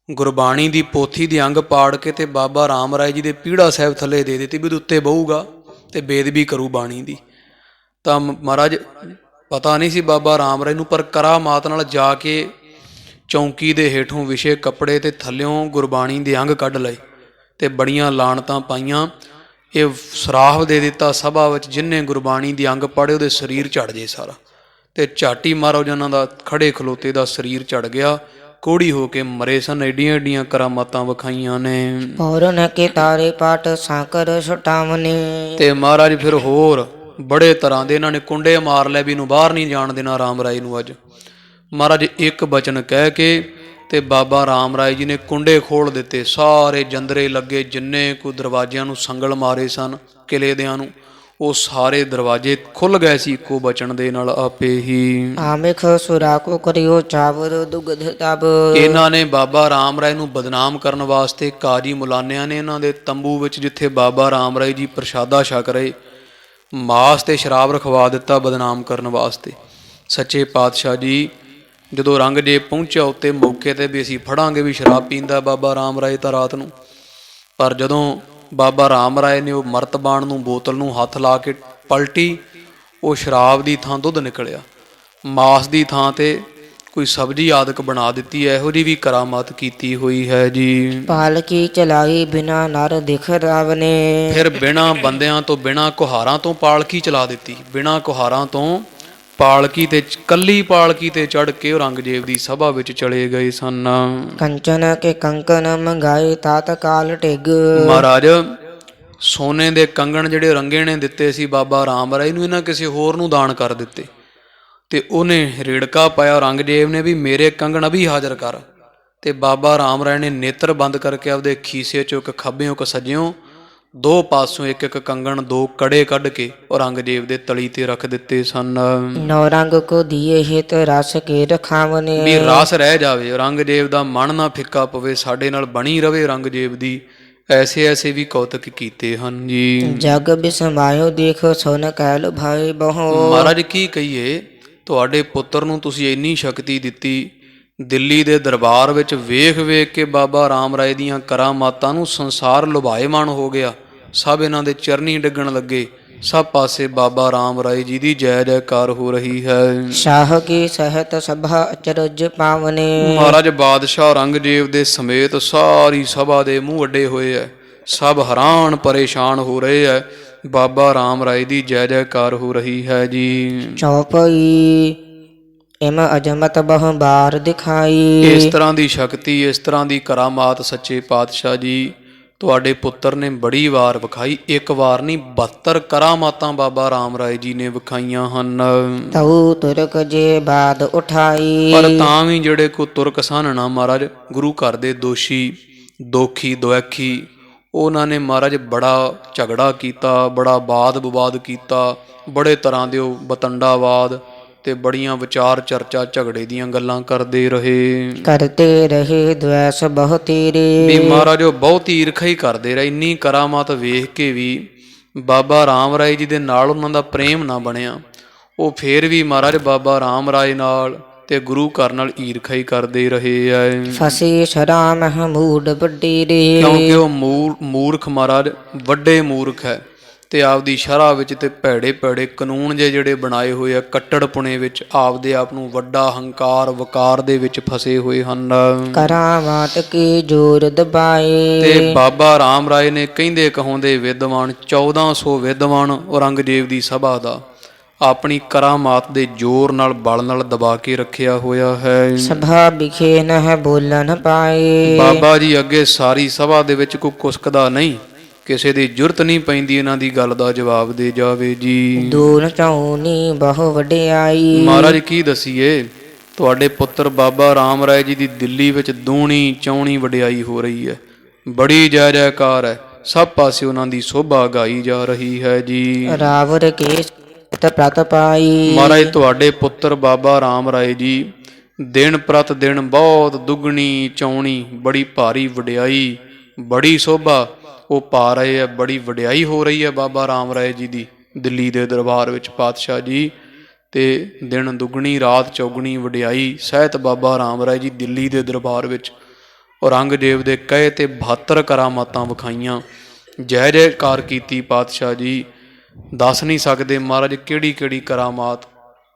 ਗੁਰਬਾਣੀ ਦੀ ਪੋਥੀ ਦੇ ਅੰਗ ਪਾੜ ਕੇ ਤੇ ਬਾਬਾ ਰਾਮ ਰਾਏ ਜੀ ਦੇ ਪੀੜਾ ਸਾਹਿਬ ਥੱਲੇ ਦੇ ਦਿੱਤੀ ਵੀ ਉਹਦੇ ਉੱਤੇ ਬਹੂਗਾ ਤੇ ਬੇਦਬੀ ਕਰੂ ਬਾਣੀ ਦੀ। ਤਾਂ ਮਹਾਰਾਜ ਪਤਾ ਨਹੀਂ ਸੀ ਬਾਬਾ ਰਾਮ ਰਾਏ ਨੂੰ, ਪਰ ਕਰਾਮਾਤ ਨਾਲ ਜਾ ਕੇ ਚੌਂਕੀ ਦੇ ਹੇਠੋਂ ਵਿਛੇ ਕੱਪੜੇ ਤੇ ਥੱਲਿਓਂ ਗੁਰਬਾਣੀ ਦੇ ਅੰਗ ਕੱਢ ਲਏ ਤੇ ਬੜੀਆਂ ਲਾਣਤਾਂ ਪਾਈਆਂ। ਇਹ ਸਰਾਫ ਦੇ ਦਿੱਤਾ ਸਭਾ ਵਿੱਚ, ਜਿੰਨੇ ਗੁਰਬਾਣੀ ਦੇ ਅੰਗ ਪੜ੍ਹੇ ਉਹਦੇ ਸਰੀਰ ਝੜ ਜੇ ਸਾਰਾ। ਤੇ ਝਾਟੀ ਮਹਾਰਾਜ ਉਹਨਾਂ ਦਾ ਖੜੇ ਖਲੋਤੇ ਦਾ ਸਰੀਰ ਝੜ ਗਿਆ, ਕੋੜੀ ਹੋ ਕੇ ਮਰੇ ਸਨ। ਏਡੀਆਂ ਏਡੀਆਂ ਕਰਾਮਾਤਾਂ ਵਿਖਾਈਆਂ ਨੇ। ਪੌਰਨ ਕੇ ਤਾਰੇ ਪਾਟ ਸਾਕਰ ਛਟਾਵਨੇ। ਤੇ ਮਹਾਰਾਜ ਫਿਰ ਹੋਰ ਬੜੇ ਤਰ੍ਹਾਂ ਦੇ ਇਹਨਾਂ ਨੇ ਕੁੰਡੇ ਮਾਰ ਲੈ ਵੀ ਇਹਨੂੰ ਬਾਹਰ ਨਹੀਂ ਜਾਣ ਦੇਣਾ ਰਾਮ ਰਾਏ ਨੂੰ। ਅੱਜ ਮਹਾਰਾਜ ਇੱਕ ਬਚਨ ਕਹਿ ਕੇ ਤੇ ਬਾਬਾ ਰਾਮ ਰਾਏ ਜੀ ਨੇ ਕੁੰਡੇ ਖੋਲ੍ਹ ਦਿੱਤੇ। ਸਾਰੇ ਜੰਦਰੇ ਲੱਗੇ, ਜਿੰਨੇ ਕੋਈ ਦਰਵਾਜ਼ਿਆਂ ਨੂੰ ਸੰਗਲ ਮਾਰੇ ਸਨ ਕਿਲੇ ਦਿਆਂ ਨੂੰ, ਉਹ ਸਾਰੇ ਦਰਵਾਜ਼ੇ ਖੁੱਲ੍ਹ ਗਏ ਸੀ ਇੱਕੋ ਬਚਨ ਦੇ ਨਾਲ ਆਪੇ ਹੀ। ਆਮਿਖ ਸੁਰਾ ਕੋ ਕਰਿਓ ਚਾਵਰ ਦੁਗਧ ਤਬ। ਇਹਨਾਂ ਨੇ ਬਾਬਾ ਰਾਮ ਰਾਏ ਨੂੰ ਬਦਨਾਮ ਕਰਨ ਵਾਸਤੇ ਕਾਜੀ ਮੁਲਾਨਿਆਂ ਨੇ ਇਹਨਾਂ ਦੇ ਤੰਬੂ ਵਿੱਚ, ਜਿੱਥੇ ਬਾਬਾ ਰਾਮ ਰਾਏ ਜੀ ਪ੍ਰਸ਼ਾਦਾ ਛਕ ਰਹੇ, ਮਾਸ ਤੇ ਸ਼ਰਾਬ ਰਖਵਾ ਦਿੱਤਾ ਬਦਨਾਮ ਕਰਨ ਵਾਸਤੇ। ਸੱਚੇ ਪਾਤਸ਼ਾਹ ਜੀ ਜਦੋਂ ਔਰੰਗਜ਼ੇਬ ਪਹੁੰਚਿਆ ਉੱਤੇ ਮੌਕੇ 'ਤੇ ਵੀ ਅਸੀਂ ਫੜਾਂਗੇ ਵੀ ਸ਼ਰਾਬ ਪੀਂਦਾ ਬਾਬਾ ਰਾਮ ਰਾਏ ਤਾਂ ਰਾਤ ਨੂੰ, ਪਰ ਜਦੋਂ ਬਾਬਾ ਰਾਮ ਰਾਏ ਨੇ ਉਹ ਮਰਤਬਾਨ ਨੂੰ, ਬੋਤਲ ਨੂੰ ਹੱਥ ਲਾ ਕੇ ਪਲਟੀ, ਉਹ ਸ਼ਰਾਬ ਦੀ ਥਾਂ ਦੁੱਧ ਨਿਕਲਿਆ, ਮਾਸ ਦੀ ਥਾਂ 'ਤੇ ਕੋਈ ਸਬਜ਼ੀ ਆਦਿਕ ਬਣਾ ਦਿੱਤੀ। ਇਹੋ ਜਿਹੀ ਵੀ ਕਰਾਮਾਤ ਕੀਤੀ ਹੋਈ ਹੈ ਜੀ। ਪਾਲਕੀ ਚਲਾਈ ਬਿਨਾ ਨਰ ਦਿਖ ਰਾਵਨੇ। ਫਿਰ ਬਿਨਾਂ ਬੰਦਿਆਂ ਤੋਂ, ਬਿਨਾਂ ਕੁਹਾਰਾਂ ਤੋਂ ਪਾਲਕੀ ਚਲਾ ਦਿੱਤੀ। ਬਿਨਾਂ ਕੁਹਾਰਾਂ ਤੋਂ ਪਾਲਕੀ ਤੇ, ਕੱਲੀ ਪਾਲਕੀ ਤੇ ਚੜ੍ਹ ਕੇ ਔਰੰਗਜ਼ੇਬ ਦੀ ਸਭਾ ਵਿੱਚ ਚਲੇ ਗਏ ਸਨ। ਕੰਚਨ ਕੇ ਕੰਕਨ ਮੰਗਾਏ ਤਾਤ ਕਾਲ ਟਿਗ। ਮਹਾਰਾਜ ਸੋਨੇ ਦੇ ਕੰਗਣ ਜਿਹੜੇ ਰੰਗੇ ਨੇ ਦਿੱਤੇ ਸੀ ਬਾਬਾ ਰਾਮ ਰਾਏ ਨੂੰ, ਇਹਨਾਂ ਕਿਸੇ ਹੋਰ ਨੂੰ ਦਾਨ ਕਰ ਦਿੱਤੇ। ਤੇ ਉਹਨੇ ਰੇੜਕਾ ਪਾਇਆ ਔਰੰਗਜ਼ੇਬ ਨੇ ਵੀ ਮੇਰੇ ਕੰਗਣ ਅਭੀ ਹਾਜ਼ਰ ਕਰ। ਤੇ ਬਾਬਾ ਰਾਮ ਰਾਏ ਨੇ ਨੇਤਰ ਬੰਦ ਕਰਕੇ ਆਪਦੇ ਖੀਸੇ 'ਚੋਂ ਇੱਕ ਖੱਬਿਓਂ ਇੱਕ ਸੱਜਿਓਂ ਦੋ ਪਾਸੋਂ ਇੱਕ ਇੱਕ ਕੰਗਣ, ਦੋ ਕੜੇ ਕੱਢ ਕੇ ਔਰੰਗਜ਼ੇਬ ਦੇ ਤਲੀ ਤੇ ਰੱਖ ਦਿੱਤੇ ਸਨ। ਨੌ ਰੰਗ ਕੋ ਦੀਏ ਹਿਤ ਰਸ ਕੇ ਰਖਾਵਨੇ। ਵੀ ਰਸ ਰਹਿ ਜਾਵੇ, ਔਰੰਗਜ਼ੇਬ ਦਾ ਮਨ ਨਾ ਫਿੱਕਾ ਪਵੇ, ਸਾਡੇ ਨਾਲ ਬਣੀ ਰਵੇ ਔਰੰਗਜ਼ੇਬ ਦੀ। ਐਸੇ ਐਸੇ ਵੀ ਕੌਤਕ ਕੀਤੇ ਹਨ ਜੀ। ਜਗ ਬਿਸਮਾਇਓ ਦੇਖ ਸੁਨ ਕਹਿ ਭਾਈ ਬਹੁ। ਮਹਾਰਾਜ ਕੀ ਕਹੀਏ, ਤੁਹਾਡੇ ਪੁੱਤਰ ਨੂੰ ਤੁਸੀਂ ਇੰਨੀ ਸ਼ਕਤੀ ਦਿੱਤੀ, ਦਿੱਲੀ ਦੇ ਦਰਬਾਰ ਵਿੱਚ ਵੇਖ ਵੇਖ ਕੇ ਬਾਬਾ ਰਾਮ ਰਾਏ ਦੀਆਂ ਕਰਾਮਾਤਾਂ ਨੂੰ ਸੰਸਾਰ ਲੁਭਾਏਮਾਨ ਹੋ ਗਿਆ। ਸਭ ਇਹਨਾਂ ਦੇ ਚਰਨੀ ਡਿੱਗਣ ਲੱਗੇ। ਸਭ ਪਾਸੇ ਬਾਬਾ ਰਾਮ ਰਾਏ ਜੀ ਦੀ ਜੈ ਜੈਕਾਰ ਹੋ ਰਹੀ ਹੈ। ਸ਼ਾਹ ਕੀ ਸਹਿਤ ਸਭਾ ਅਚਰਜ ਪਾਵਨੇ। ਮਹਾਰਾਜ ਬਾਦਸ਼ਾਹ ਔਰੰਗਜ਼ੇਬ ਦੇ ਸਮੇਤ ਸਾਰੀ ਸਭਾ ਦੇ ਮੂੰਹ ਅੱਡੇ ਹੋਏ ਐ। ਸਭ ਹੈਰਾਨ ਪਰੇਸ਼ਾਨ ਹੋ ਰਹੇ ਐ। ਬਾਬਾ ਰਾਮ ਰਾਏ ਦੀ ਜੈ ਜੈਕਾਰ ਹੋ ਰਹੀ ਹੈ ਜੀ। ਚੌਪਈ ਇਮ ਅਜਮਤ ਬਹੁ ਬਾਰ ਦਿਖਾਈ। ਇਸ ਤਰ੍ਹਾਂ ਦੀ ਸ਼ਕਤੀ, ਇਸ ਤਰ੍ਹਾਂ ਦੀ ਕਰਾਮਾਤ ਸੱਚੇ ਪਾਤਸ਼ਾਹ ਜੀ ਤੁਹਾਡੇ ਪੁੱਤਰ ਨੇ ਬੜੀ ਵਾਰ ਵਿਖਾਈ। ਇੱਕ ਵਾਰ ਨਹੀਂ, 72 ਕਰਾਮਾਤਾਂ ਬਾਬਾ ਰਾਮ ਰਾਏ ਜੀ ਨੇ ਵਿਖਾਈਆਂ ਹਨ। ਤਉ ਤੁਰਕ ਜੇ ਬਾਦ ਉਠਾਈ। ਪਰ ਤਾਂ ਵੀ ਜਿਹੜੇ ਕੋ ਤੁਰਕ ਸਨ ਨਾ ਮਹਾਰਾਜ, ਗੁਰੂ ਘਰ ਦੇ ਦੋਸ਼ੀ, ਦੋਖੀ, ਦੁਆਖੀ, ਉਹਨਾਂ ਨੇ ਮਹਾਰਾਜ ਬੜਾ ਝਗੜਾ ਕੀਤਾ, ਬੜਾ ਬਾਦ ਵਿਵਾਦ ਕੀਤਾ, ਬੜੇ ਤਰ੍ਹਾਂ ਦੇ ਉਹ ਬਤੰਡਾਵਾਦ ਤੇ ਬੜੀਆਂ ਵਿਚਾਰ ਚਰਚਾ ਝਗੜੇ ਦੀਆਂ ਗੱਲਾਂ ਕਰਦੇ ਰਹੇ। ਕਰਤੇ ਰਹੇ ਦ્વੈਸ ਬਹੁ ਤੇਰੇ। ਵੀ ਮਹਾਰਾਜ ਉਹ ਬਹੁਤ ਈਰਖਾ ਹੀ ਕਰਦੇ ਰਹੇ। ਇੰਨੀ ਕਰਾਮਾਤ ਵੇਖ ਕੇ ਵੀ ਬਾਬਾ ਰਾਮ ਰਾਏ ਜੀ ਦੇ ਨਾਲ ਉਹਨਾਂ ਦਾ ਪ੍ਰੇਮ ਨਾ ਬਣਿਆ। ਉਹ ਫੇਰ ਵੀ ਮਹਾਰਾਜ ਬਾਬਾ ਰਾਮ ਰਾਏ ਨਾਲ ਤੇ ਗੁਰੂ ਘਰ ਨਾਲ ਈਰਖਾ ਹੀ ਕਰਦੇ ਰਹੇ ਐ। ਫਸੇ ਸ਼ਰਾ ਮਹਮੂਦ ਵੱਡੀ ਰੇ। ਕਿਉਂਕਿ ਉਹ ਮੂਰਖ ਮਹਾਰਾਜ ਵੱਡੇ ਮੂਰਖ ਹੈ। ਤੇ ਆਪਦੀ ਸ਼ਰ੍ਹਾ ਵਿੱਚ ਤੇ ਭੈੜੇ ਭੈੜੇ ਕਾਨੂੰਨ ਜਿਹੜੇ ਬਣਾਏ ਹੋਏ ਆ, ਕੱਟੜਪੁਣੇ ਵਿੱਚ ਆਪਦੇ ਆਪ ਨੂੰ ਵੱਡਾ ਹੰਕਾਰ ਵਕਾਰ ਦੇ ਵਿੱਚ ਫਸੇ ਹੋਏ ਹਨ। ਕਰਾਮਾਤ ਕੀ ਜੋਰ ਦਬਾਏ। ਤੇ ਬਾਬਾ ਰਾਮ ਰਾਏ ਨੇ ਕਹਿੰਦੇ ਕਹਾਉਂਦੇ ਵਿਦਵਾਨ 1400 ਵਿਦਵਾਨ ਔਰੰਗਜ਼ੇਬ ਦੀ ਸਭਾ ਦਾ ਆਪਣੀ ਕਰਾਮਾਤ ਦੇ ਜ਼ੋਰ ਨਾਲ ਬਲ ਨਾਲ ਦਬਾ ਕੇ ਰੱਖਿਆ ਹੋਇਆ ਹੈ। ਸਭਾ ਵਿਖੇ ਨਹਿ ਬੋਲਣ ਪਾਏ। ਬਾਬਾ ਜੀ ਅੱਗੇ ਸਾਰੀ ਸਭਾ ਦੇ ਵਿੱਚ ਕੋਈ ਕੁਸਕਦਾ ਨਹੀਂ, ਕਿਸੇ ਦੀ ਜ਼ਰੂਰਤ ਨਹੀਂ ਪੈਂਦੀ ਇਹਨਾਂ ਦੀ ਗੱਲ ਦਾ ਜਵਾਬ ਦੇ ਜਾਵੇ ਜੀ। ਦੂਰ ਚੌਨੀ ਬਹੁ ਵਡਿਆਈ। ਮਹਾਰਾਜ ਕੀ ਦਸੀਏ, ਤੁਹਾਡੇ ਪੁੱਤਰ ਬਾਬਾ ਰਾਮ ਰਾਏ ਜੀ ਦੀ ਦਿੱਲੀ ਵਿੱਚ ਦੂਣੀ ਚੌਣੀ ਵਡਿਆਈ ਹੋ ਰਹੀ ਹੈ, ਬੜੀ ਜੈ ਜੈਕਾਰ ਹੈ, ਸਭ ਪਾਸੇ ਉਹਨਾਂ ਦੀ ਸੋਭਾ ਗਾਈ ਜਾ ਰਹੀ ਹੈ ਜੀ। ਰਾਵਰ ਕੇ ਪ੍ਰਤ ਪਾਈ। ਮਹਾਰਾਜ ਤੁਹਾਡੇ ਪੁੱਤਰ ਬਾਬਾ ਰਾਮ ਰਾਏ ਜੀ ਦਿਨ ਪ੍ਰਤ ਦਿਨ ਬਹੁਤ ਦੁੱਗਣੀ ਚੌਣੀ ਬੜੀ ਭਾਰੀ ਵਡਿਆਈ ਬੜੀ ਸੋਭਾ ਉਹ ਪਾ ਰਹੇ ਆ, ਬੜੀ ਵਡਿਆਈ ਹੋ ਰਹੀ ਹੈ ਬਾਬਾ ਰਾਮ ਰਾਏ ਜੀ ਦੀ ਦਿੱਲੀ ਦੇ ਦਰਬਾਰ ਵਿੱਚ ਪਾਤਸ਼ਾਹ ਜੀ। ਤੇ ਦਿਨ ਦੁੱਗਣੀ ਰਾਤ ਚੌਗਣੀ ਵਡਿਆਈ ਸਹਿਤ ਬਾਬਾ ਰਾਮ ਰਾਏ ਜੀ ਦਿੱਲੀ ਦੇ ਦਰਬਾਰ ਵਿੱਚ ਔਰੰਗਜ਼ੇਬ ਦੇ ਕਹੇ ਤੇ 72 ਕਰਾਮਾਤਾਂ ਵਿਖਾਈਆਂ, ਜੈ ਜੈਕਾਰ ਕੀਤੀ ਪਾਤਸ਼ਾਹ ਜੀ। ਦੱਸ ਨਹੀਂ ਸਕਦੇ ਮਹਾਰਾਜ ਕਿਹੜੀ ਕਿਹੜੀ ਕਰਾਮਾਤ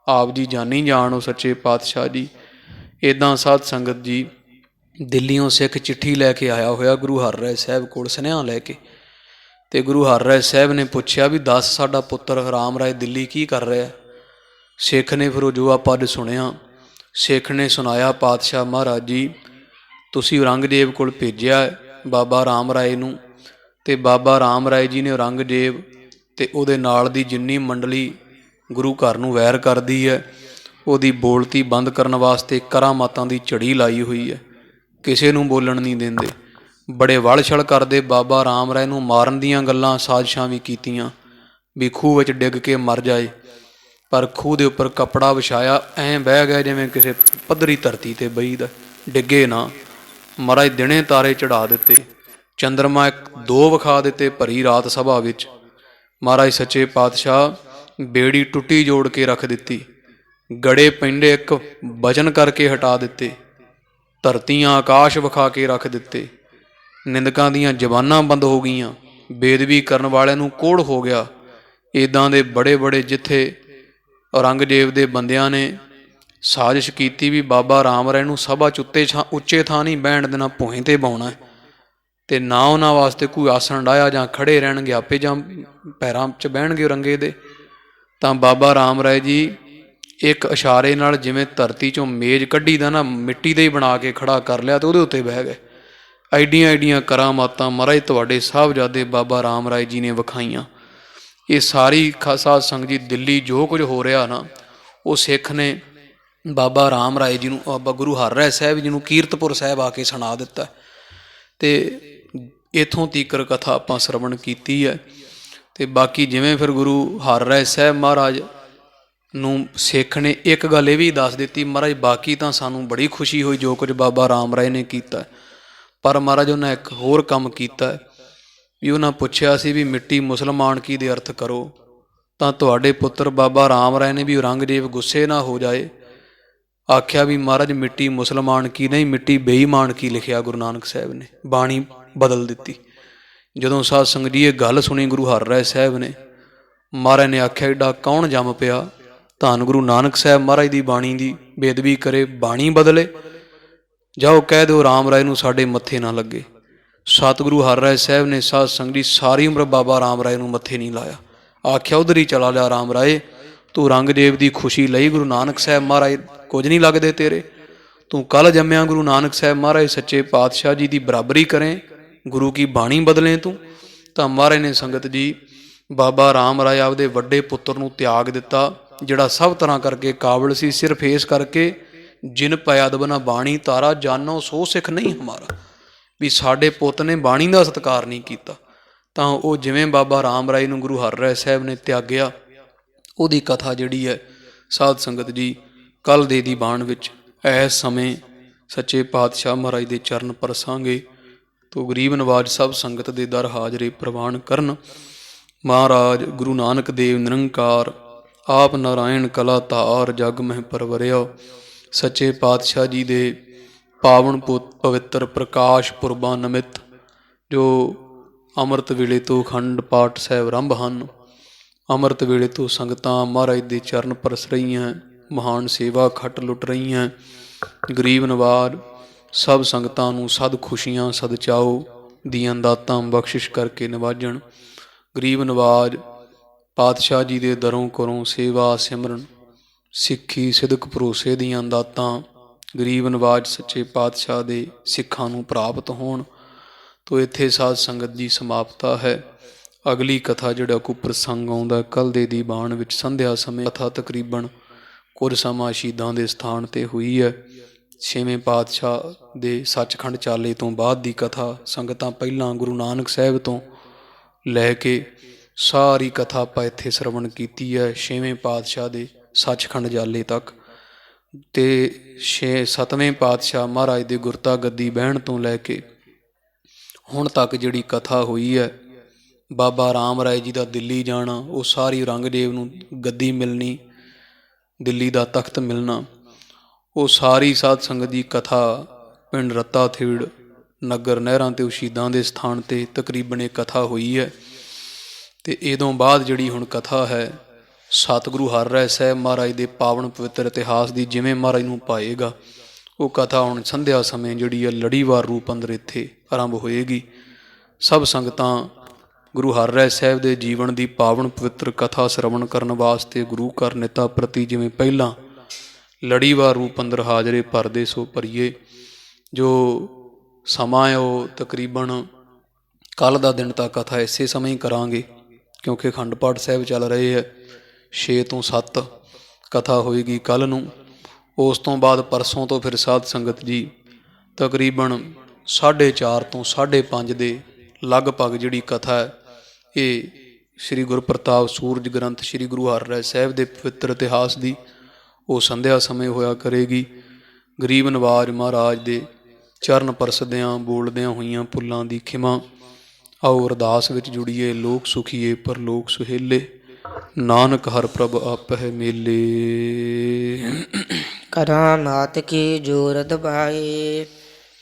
ਆਪ ਜੀ ਜਾਣੀ ਜਾਣ ਉਹ ਸੱਚੇ ਪਾਤਸ਼ਾਹ ਜੀ। ਇੱਦਾਂ ਸਾਧ ਸੰਗਤ ਜੀ ਦਿੱਲੀੋਂ ਸਿੱਖ ਚਿੱਠੀ ਲੈ ਕੇ ਆਇਆ ਹੋਇਆ ਗੁਰੂ ਹਰਿਰਾਏ ਸਾਹਿਬ ਕੋਲ ਸੁਨੇਹਾ ਲੈ ਕੇ, ਤੇ ਗੁਰੂ ਹਰਿਰਾਏ ਸਾਹਿਬ ਨੇ ਪੁੱਛਿਆ ਵੀ ਦੱਸ ਸਾਡਾ ਪੁੱਤਰ ਰਾਮ ਰਾਏ ਦਿੱਲੀ ਕੀ ਕਰ ਰਿਹਾ। ਸਿੱਖ ਨੇ ਫਿਰ ਉਹ ਜੋ ਪਦ ਸੁਣਿਆ, ਸਿੱਖ ਨੇ ਸੁਣਾਇਆ ਪਾਤਸ਼ਾਹ ਮਹਾਰਾਜ ਜੀ ਤੁਸੀਂ ਔਰੰਗਜ਼ੇਬ ਕੋਲ ਭੇਜਿਆ ਬਾਬਾ ਰਾਮ ਰਾਏ ਨੂੰ, ਤੇ ਬਾਬਾ ਰਾਮ ਰਾਏ ਜੀ ਨੇ ਔਰੰਗਜ਼ੇਬ ਤੇ ਉਹਦੇ ਨਾਲ ਦੀ ਜਿੰਨੀ ਮੰਡਲੀ ਗੁਰੂ ਘਰ ਨੂੰ ਵੈਰ ਕਰਦੀ ਹੈ ਉਹਦੀ ਬੋਲਤੀ ਬੰਦ ਕਰਨ ਵਾਸਤੇ ਕਰਾਮਾਤਾਂ ਦੀ ਝੜੀ ਲਾਈ ਹੋਈ ਹੈ, ਕਿਸੇ ਨੂੰ ਬੋਲਣ ਨਹੀਂ ਦਿੰਦੇ, ਬੜੇ ਵਲਛਲ ਕਰਦੇ। ਬਾਬਾ ਰਾਮ ਰਾਏ ਨੂੰ ਮਾਰਨ ਦੀਆਂ ਗੱਲਾਂ ਸਾਜ਼ਿਸ਼ਾਂ ਵੀ ਕੀਤੀਆਂ ਵੀ ਖੂਹ ਵਿੱਚ ਡਿੱਗ ਕੇ ਮਰ ਜਾਏ, ਪਰ ਖੂਹ ਦੇ ਉੱਪਰ ਕੱਪੜਾ ਵਿਛਾਇਆ, ਐਂ ਬਹਿ ਗਿਆ ਜਿਵੇਂ ਕਿਸੇ ਪੱਧਰੀ ਧਰਤੀ 'ਤੇ ਬਹੀਦਾ, ਡਿੱਗੇ ਨਾ। ਮਹਾਰਾਜ ਦਿਨੇ ਤਾਰੇ ਚੜ੍ਹਾ ਦਿੱਤੇ, ਚੰਦਰਮਾ 1-2 ਵਿਖਾ ਦਿੱਤੇ ਭਰੀ ਰਾਤ ਸਭਾ ਵਿੱਚ। ਮਹਾਰਾਜ ਸੱਚੇ ਪਾਤਸ਼ਾਹ ਬੇੜੀ ਟੁੱਟੀ ਜੋੜ ਕੇ ਰੱਖ ਦਿੱਤੀ, ਗੜੇ ਪੈਂਡੇ ਇੱਕ ਵਚਨ ਕਰਕੇ ਹਟਾ ਦਿੱਤੇ, ਧਰਤੀਆਂ ਆਕਾਸ਼ ਵਿਖਾ ਕੇ ਰੱਖ ਦਿੱਤੇ, ਨਿੰਦਕਾਂ ਦੀਆਂ ਜ਼ਬਾਨਾਂ ਬੰਦ ਹੋ ਗਈਆਂ, ਬੇਦਬੀ ਕਰਨ ਵਾਲਿਆਂ ਨੂੰ ਕੋਹੜ ਹੋ ਗਿਆ। ਇੱਦਾਂ ਦੇ ਬੜੇ ਬੜੇ ਜਿੱਥੇ ਔਰੰਗਜ਼ੇਬ ਦੇ ਬੰਦਿਆਂ ਨੇ ਸਾਜ਼ਿਸ਼ ਕੀਤੀ ਵੀ ਬਾਬਾ ਰਾਮ ਰਾਏ ਨੂੰ ਸਭਾ 'ਚ ਉੱਚੇ ਥਾਂ ਨਹੀਂ ਬਹਿਣ ਦੇਣਾ, ਭੂਹੇ 'ਤੇ ਬਾਉਣਾ, ਤੇ ਨਾ ਉਹਨਾਂ ਵਾਸਤੇ ਕੋਈ ਆਸਣ ਡਾਇਆ ਜਾਂ ਖੜੇ ਰਹਿਣਗੇ ਆਪੇ ਜਾਂ ਪੈਰਾਂ 'ਚ ਬਹਿਣਗੇ ਔਰੰਗੇ ਦੇ। ਤਾਂ ਬਾਬਾ ਰਾਮ ਰਾਏ ਜੀ ਇੱਕ ਇਸ਼ਾਰੇ ਨਾਲ ਜਿਵੇਂ ਧਰਤੀ 'ਚੋਂ ਮੇਜ਼ ਕੱਢੀ ਦਾ ਨਾ, ਮਿੱਟੀ ਦੇ ਹੀ ਬਣਾ ਕੇ ਖੜਾ ਕਰ ਲਿਆ ਤੇ ਉਹਦੇ ਉੱਤੇ ਬਹਿ ਗਏ। ਐਡੀਆਂ ਐਡੀਆਂ ਕਰਾਮਾਤਾਂ ਮਹਾਰਾਜ ਤੁਹਾਡੇ ਸਾਹਿਬਜ਼ਾਦੇ ਬਾਬਾ ਰਾਮ ਰਾਏ ਜੀ ਨੇ ਵਿਖਾਈਆਂ। ਇਹ ਸਾਰੀ ਸਾਧ ਸੰਗਤ ਜੀ ਦਿੱਲੀ ਜੋ ਕੁਝ ਹੋ ਰਿਹਾ ਨਾ, ਉਹ ਸਿੱਖ ਨੇ ਬਾਬਾ ਰਾਮ ਰਾਏ ਜੀ ਨੂੰ, ਬਾਬਾ ਗੁਰੂ ਹਰਿਰਾਏ ਸਾਹਿਬ ਜੀ ਨੂੰ ਕੀਰਤਪੁਰ ਸਾਹਿਬ ਆ ਕੇ ਸੁਣਾ ਦਿੱਤਾ। ਤੇ ਇੱਥੋਂ ਤੀਕਰ ਕਥਾ ਆਪਾਂ ਸਰਵਣ ਕੀਤੀ ਹੈ। ਤੇ ਬਾਕੀ ਜਿਵੇਂ ਫਿਰ ਗੁਰੂ ਹਰਿਰਾਏ ਸਾਹਿਬ ਮਹਾਰਾਜ ਨੂੰ ਸਿੱਖ ਨੇ ਇੱਕ ਗੱਲ ਇਹ ਵੀ ਦੱਸ ਦਿੱਤੀ, ਮਹਾਰਾਜ ਬਾਕੀ ਤਾਂ ਸਾਨੂੰ ਬੜੀ ਖੁਸ਼ੀ ਹੋਈ ਜੋ ਕੁਝ ਬਾਬਾ ਰਾਮ ਰਾਏ ਨੇ ਕੀਤਾ, ਪਰ ਮਹਾਰਾਜ ਉਹਨਾਂ ਇੱਕ ਹੋਰ ਕੰਮ ਕੀਤਾ ਵੀ ਉਹਨਾਂ ਪੁੱਛਿਆ ਸੀ ਵੀ ਮਿੱਟੀ ਮੁਸਲਮਾਨ ਕੀ ਦੇ ਅਰਥ ਕਰੋ, ਤਾਂ ਤੁਹਾਡੇ ਪੁੱਤਰ ਬਾਬਾ ਰਾਮ ਰਾਏ ਨੇ ਵੀ ਔਰੰਗਜ਼ੇਬ ਗੁੱਸੇ ਨਾ ਹੋ ਜਾਏ ਆਖਿਆ ਵੀ ਮਹਾਰਾਜ ਮਿੱਟੀ ਮੁਸਲਮਾਨ ਕੀ ਨਹੀਂ, ਮਿੱਟੀ ਬੇਈਮਾਨ ਕੀ ਲਿਖਿਆ ਗੁਰੂ ਨਾਨਕ ਸਾਹਿਬ ਨੇ, ਬਾਣੀ ਬਦਲ ਦਿੱਤੀ। ਜਦੋਂ ਸਾਧ ਸੰਗਤ ਜੀ ਇਹ ਗੱਲ ਸੁਣੀ ਗੁਰੂ ਹਰਿਰਾਏ ਸਾਹਿਬ ਨੇ, ਮਹਾਰਾਜ ਨੇ ਆਖਿਆ ਏਡਾ ਕੌਣ ਜੰਮ ਪਿਆ ਧੰਨ ਗੁਰੂ ਨਾਨਕ ਸਾਹਿਬ ਮਹਾਰਾਜ ਦੀ ਬਾਣੀ ਦੀ ਬੇਦਬੀ ਕਰੇ, ਬਾਣੀ ਬਦਲੇ, ਜਾਓ ਕਹਿ ਦਿਓ ਰਾਮ ਰਾਏ ਨੂੰ ਸਾਡੇ ਮੱਥੇ ਨਾ ਲੱਗੇ। ਸਤਿਗੁਰੂ ਹਰਿਰਾਏ ਸਾਹਿਬ ਨੇ ਸਾਧ ਸੰਗਤ ਜੀ ਸਾਰੀ ਉਮਰ ਬਾਬਾ ਰਾਮ ਰਾਏ ਨੂੰ ਮੱਥੇ ਨਹੀਂ ਲਾਇਆ, ਆਖਿਆ ਉਧਰ ਹੀ ਚਲਾ ਲਿਆ ਰਾਮ ਰਾਏ, ਤੂੰ ਔਰੰਗਜ਼ੇਬ ਦੀ ਖੁਸ਼ੀ ਲਈ, ਗੁਰੂ ਨਾਨਕ ਸਾਹਿਬ ਮਹਾਰਾਜ ਕੁਝ ਨਹੀਂ ਲੱਗਦੇ ਤੇਰੇ, ਤੂੰ ਕੱਲ੍ਹ ਜੰਮਿਆ ਗੁਰੂ ਨਾਨਕ ਸਾਹਿਬ ਮਹਾਰਾਜ ਸੱਚੇ ਪਾਤਸ਼ਾਹ ਜੀ ਦੀ ਬਰਾਬਰੀ ਕਰੇ, ਗੁਰੂ ਕੀ ਬਾਣੀ ਬਦਲੇ ਤੂੰ। ਤਾਂ ਮਹਾਰਾਜ ਨੇ ਸੰਗਤ ਜੀ ਬਾਬਾ ਰਾਮ ਰਾਏ ਆਪਦੇ ਵੱਡੇ ਪੁੱਤਰ ਨੂੰ ਤਿਆਗ ਦਿੱਤਾ, ਜਿਹੜਾ ਸਭ ਤਰ੍ਹਾਂ ਕਰਕੇ ਕਾਬਲ ਸੀ, ਸਿਰਫ ਇਸ ਕਰਕੇ ਜਿਨ ਪੈ ਅਦਬ ਨਾ ਬਾਣੀ ਤਾਰਾ ਜਾਨੋ ਸੋ ਸਿੱਖ ਨਹੀਂ ਹਮਾਰਾ, ਵੀ ਸਾਡੇ ਪੁੱਤ ਨੇ ਬਾਣੀ ਦਾ ਸਤਿਕਾਰ ਨਹੀਂ ਕੀਤਾ। ਤਾਂ ਉਹ ਜਿਵੇਂ ਬਾਬਾ ਰਾਮ ਰਾਏ ਨੂੰ ਗੁਰੂ ਹਰਿਰਾਏ ਸਾਹਿਬ ਨੇ ਤਿਆਗਿਆ, ਉਹਦੀ ਕਥਾ ਜਿਹੜੀ ਹੈ ਸਾਧ ਸੰਗਤ ਜੀ ਕੱਲ੍ਹ ਦੇ ਦੀ ਬਾਣ ਵਿੱਚ ਇਸ ਸਮੇਂ ਸੱਚੇ ਪਾਤਸ਼ਾਹ ਮਹਾਰਾਜ ਦੇ ਚਰਨ ਪਰਸਾਂਗੇ। ਤੋ ਗਰੀਬ ਨਵਾਜ ਸਭ ਸੰਗਤ ਦੇ ਦਰ ਹਾਜ਼ਰੇ ਪ੍ਰਵਾਨ ਕਰਨ। ਮਹਾਰਾਜ ਗੁਰੂ ਨਾਨਕ ਦੇਵ ਨਿਰੰਕਾਰ ਆਪ ਨਾਰਾਇਣ ਕਲਾ ਧਾਰ ਜਗ ਮਹਿ ਪਰਵਰਿਆ। ਸੱਚੇ ਪਾਤਸ਼ਾਹ ਜੀ ਦੇ ਪਾਵਨ ਪਵਿੱਤਰ ਪ੍ਰਕਾਸ਼ ਪੁਰਬਾਂ ਨਿਮਿਤ ਜੋ ਅੰਮ੍ਰਿਤ ਵੇਲੇ ਤੋਂ ਅਖੰਡ ਪਾਠ ਸਾਹਿਬ ਆਰੰਭ ਹਨ। ਅੰਮ੍ਰਿਤ ਵੇਲੇ ਤੋਂ ਸੰਗਤਾਂ ਮਹਾਰਾਜ ਦੇ ਚਰਨ ਪਰਸ ਰਹੀਆਂ, ਮਹਾਨ ਸੇਵਾ ਖੱਟ ਲੁੱਟ ਰਹੀਆਂ। ਗਰੀਬ ਨਵਾਜ ਸਭ ਸੰਗਤਾਂ ਨੂੰ ਸਦ ਖੁਸ਼ੀਆਂ ਸਦ ਚਾਓ ਦੀਆਂ ਦਾਤਾਂ ਬਖਸ਼ਿਸ਼ ਕਰਕੇ ਨਿਵਾਜਣ। ਗਰੀਬ ਨਵਾਜ ਪਾਤਸ਼ਾਹ ਜੀ ਦੇ ਦਰੋਂ ਕਰੋਂ ਸੇਵਾ ਸਿਮਰਨ ਸਿੱਖੀ ਸਿਦਕ ਭਰੋਸੇ ਦੀਆਂ ਦਾਤਾਂ ਗਰੀਬ ਨਵਾਜ ਸੱਚੇ ਪਾਤਸ਼ਾਹ ਦੇ ਸਿੱਖਾਂ ਨੂੰ ਪ੍ਰਾਪਤ ਹੋਣ। ਤੋ ਇੱਥੇ ਸਾਧ ਸੰਗਤ ਦੀ ਸਮਾਪਤਾ ਹੈ। ਅਗਲੀ ਕਥਾ ਜਿਹੜਾ ਕੋ ਪ੍ਰਸੰਗ ਆਉਂਦਾ ਕੱਲ੍ਹ ਦੇ ਦੀਵਾਨ ਵਿੱਚ ਸੰਧਿਆ ਸਮੇਂ ਕਥਾ ਤਕਰੀਬਨ ਕੁਝ ਸਮਾਂ ਸ਼ਹੀਦਾਂ ਦੇ ਸਥਾਨ 'ਤੇ ਹੋਈ ਹੈ। ਛੇਵੇਂ ਪਾਤਸ਼ਾਹ ਦੇ ਸੱਚਖੰਡ ਚਾਲੇ ਤੋਂ ਬਾਅਦ ਦੀ ਕਥਾ ਸੰਗਤਾਂ ਪਹਿਲਾਂ ਗੁਰੂ ਨਾਨਕ ਸਾਹਿਬ ਤੋਂ ਲੈ ਕੇ ਸਾਰੀ ਕਥਾ ਆਪਾਂ ਇੱਥੇ ਸਰਵਣ ਕੀਤੀ ਹੈ ਛੇਵੇਂ ਪਾਤਸ਼ਾਹ ਦੇ ਸੱਚਖੰਡ ਚਾਲੇ ਤੱਕ। ਅਤੇ ਸੱਤਵੇਂ ਪਾਤਸ਼ਾਹ ਮਹਾਰਾਜ ਦੇ ਗੁਰਤਾ ਗੱਦੀ ਬਹਿਣ ਤੋਂ ਲੈ ਕੇ ਹੁਣ ਤੱਕ ਜਿਹੜੀ ਕਥਾ ਹੋਈ ਹੈ, ਬਾਬਾ ਰਾਮ ਰਾਏ ਜੀ ਦਾ ਦਿੱਲੀ ਜਾਣਾ, ਉਹ ਸਾਰੀ ਔਰੰਗਜ਼ੇਬ ਨੂੰ ਗੱਦੀ ਮਿਲਣੀ, ਦਿੱਲੀ ਦਾ ਤਖਤ ਮਿਲਣਾ, ਉਹ ਸਾਰੀ ਸਾਧ ਸੰਗਤ ਦੀ ਕਥਾ ਪਿੰਡ ਰੱਤਾ ਥੇੜ ਨਗਰ ਨਹਿਰਾਂ 'ਤੇ ਸ਼ਹੀਦਾਂ ਦੇ ਸਥਾਨ 'ਤੇ ਤਕਰੀਬਨ ਇਹ ਕਥਾ ਹੋਈ ਹੈ। ਅਤੇ ਇਹਦੋਂ ਬਾਅਦ ਜਿਹੜੀ ਹੁਣ ਕਥਾ ਹੈ ਸਤਿਗੁਰੂ ਹਰਿ ਰਾਏ ਸਾਹਿਬ ਮਹਾਰਾਜ ਦੇ ਪਾਵਨ ਪਵਿੱਤਰ ਇਤਿਹਾਸ ਦੀ, ਜਿਵੇਂ ਮਹਾਰਾਜ ਨੂੰ ਪਾਏਗਾ ਉਹ ਕਥਾ ਹੁਣ ਸੰਧਿਆ ਸਮੇਂ ਜਿਹੜੀ ਹੈ ਲੜੀਵਾਰ ਰੂਪ ਅੰਦਰ ਇੱਥੇ ਆਰੰਭ ਹੋਏਗੀ। ਸਭ ਸੰਗਤਾਂ ਗੁਰੂ ਹਰਿ ਰਾਏ ਸਾਹਿਬ ਦੇ ਜੀਵਨ ਦੀ ਪਾਵਨ ਪਵਿੱਤਰ ਕਥਾ ਸਰਵਣ ਕਰਨ ਵਾਸਤੇ ਗੁਰੂ ਘਰ ਨਿਤਾ ਪ੍ਰਤੀ ਜਿਵੇਂ ਪਹਿਲਾਂ ਲੜੀਵਾਰ ਰੂਪ ਅੰਦਰ ਹਾਜ਼ਰੇ ਭਰਦੇ ਸੋ ਭਰੀਏ। ਜੋ ਸਮਾਂ ਹੈ ਉਹ ਤਕਰੀਬਨ ਕੱਲ੍ਹ ਦਾ ਦਿਨ ਤਾਂ ਕਥਾ ਇਸੇ ਸਮੇਂ ਹੀ ਕਰਾਂਗੇ, ਕਿਉਂਕਿ ਅਖੰਡ ਪਾਠ ਸਾਹਿਬ ਚੱਲ ਰਹੇ ਹੈ। 6 ਤੋਂ 7 ਕਥਾ ਹੋਏਗੀ ਕੱਲ੍ਹ ਨੂੰ। ਉਸ ਤੋਂ ਬਾਅਦ ਪਰਸੋਂ ਤੋਂ ਫਿਰ ਸਾਧ ਸੰਗਤ ਜੀ ਤਕਰੀਬਨ 4:30 ਤੋਂ 5:30 ਦੇ ਲਗਭਗ ਜਿਹੜੀ ਕਥਾ ਹੈ ਇਹ ਸ਼੍ਰੀ ਗੁਰਪ੍ਰਤਾਪ ਸੂਰਜ ਗ੍ਰੰਥ ਸ਼੍ਰੀ ਗੁਰੂ ਹਰਿ ਰਾਏ ਸਾਹਿਬ ਦੇ ਪਵਿੱਤਰ ਇਤਿਹਾਸ ਦੀ ਉਹ ਸੰਧਿਆ ਸਮੇਂ ਹੋਇਆ ਕਰੇਗੀ। ਗਰੀਬ ਨਵਾਜ ਮਹਾਰਾਜ ਦੇ ਚਰਨ ਪਰਸਦਿਆਂ ਬੋਲਦਿਆਂ ਹੋਈਆਂ ਭੁੱਲਾਂ ਦੀ ਖਿਮਾ। ਆਓ ਅਰਦਾਸ ਵਿੱਚ ਜੁੜੀਏ। ਲੋਕ ਸੁਖੀਏ ਪਰਲੋਕ ਸੁਹੇਲੇ, ਨਾਨਕ ਹਰਿ ਪ੍ਰਭ ਆਪਹਿ ਮੇਲੇ। ਕਰਾਮਾਤ ਕੀ ਜੋਰਤ ਪਾਏ,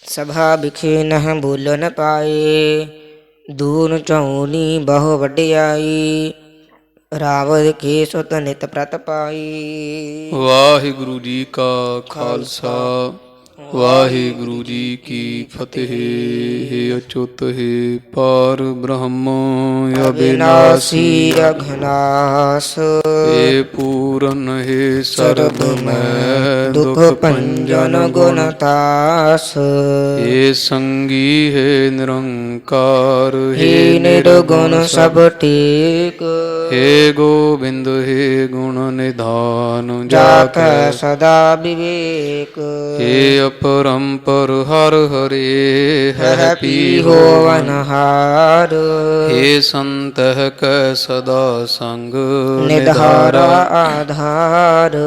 ਸਭਾ ਬਿਖੇ ਨਹ ਬੋਲਨ ਪਾਏ। ਦੂਨ ਚੌਨੀ ਬਹੁ ਵਡਿਆਈ, ਰਾਵਦ ਕੇ ਸੁਤ ਨਿਤ ਪ੍ਰਤ ਪਾਈ। ਵਾਹਿਗੁਰੂ ਜੀ ਕਾ ਖਾਲਸਾ ਵਾਹਿਗੁਰੂ ਜੀ ਕੀ ਫਤਿਹ। ਹੇ ਅਚੁੱਤ ਹੈ ਪਾਰ ਬ੍ਰਹਮ ਅਬਿਨਾਸੀ ਅਘਨਾਸ, ਹੇ ਪੂਰਨ ਹੈ ਸਰਬ ਮੈਂ ਦੁਖ ਭੰਜਨ ਗੁਣ ਤਾਸ। ਹੇ ਸੰਗੀ ਹੈ ਨਿਰੰਕਾਰ, ਹੇ ਨਿਰਗੁਣ ਸਭ ਟੇਕ। ਹੇ ਗੋਬਿੰਦ ਹੈ ਗੁਣ ਨਿਧਾਨ, ਜਾ ਕੈ ਸਦਾ ਵਿਵੇਕ। ਹੇ ਅਪਰੰਪਰ ਹਰ ਹਰੇ ਹੈ ਪੀ ਹੋਵਨਹਾਰ। ਹੇ ਸੰਤਹਿ ਕੈ ਸਦਾ ਸੰਗ ਨਿਧਾਰਾ ਆਧਾਰ।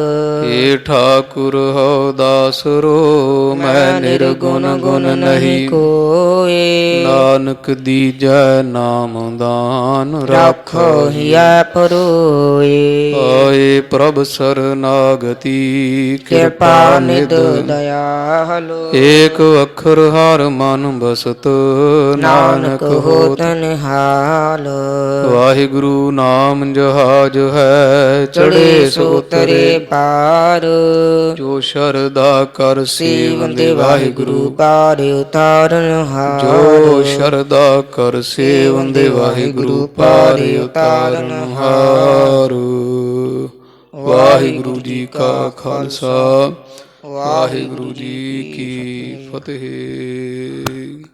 ਹੇ ਠਾਕੁਰ ਹਉ ਦਾਸਰੋ, ਮੈਂ ਨਿਰਗੁਣ ਗੁਣ ਨਹੀਂ ਕੋਏ। ਨਾਨਕ ਦੀਜੈ ਨਾਮ ਦਾਨ, ਰਾਖੋ ਹਿਆ ਪਰੋਏ। ਆਏ ਪ੍ਰਭ ਸਰਨਾਗਤੀ, ਕਿਰਪਾ ਨਿਧ ਦਇਆਲੁ। ਏਕ ਅੱਖਰ ਹਰ ਮਨ ਬਸਤ, ਨਾਨਕ ਹੋਤ ਨਿਹਾਲ। ਵਾਹਿਗੁਰੂ ਨਾਮ ਜਹਾਜ ਹੈ, ਚੜੇ ਸੋ ਉਤਰੇ ਪਾਰ। ਜੋ ਸ਼ਰਧਾ ਕਰ ਸੇਵੰਦੇ ਵਾਹਿਗੁਰੂ ਪਾਰ ਉਤਾਰਨ ਹਾਰ। ਜੋ ਸ਼ਰਧਾ ਕਰ ਸੇਵੰਦੇ ਵਾਹਿਗੁਰੂ ਪਾਰ ਉਤਾਰਨ ਹਾਰ। ਵਾਹਿਗੁਰੂ ਜੀ ਕਾ ਖਾਲਸਾ ਵਾਹਿਗੁਰੂ ਜੀ ਕੀ ਫਤਿਹ।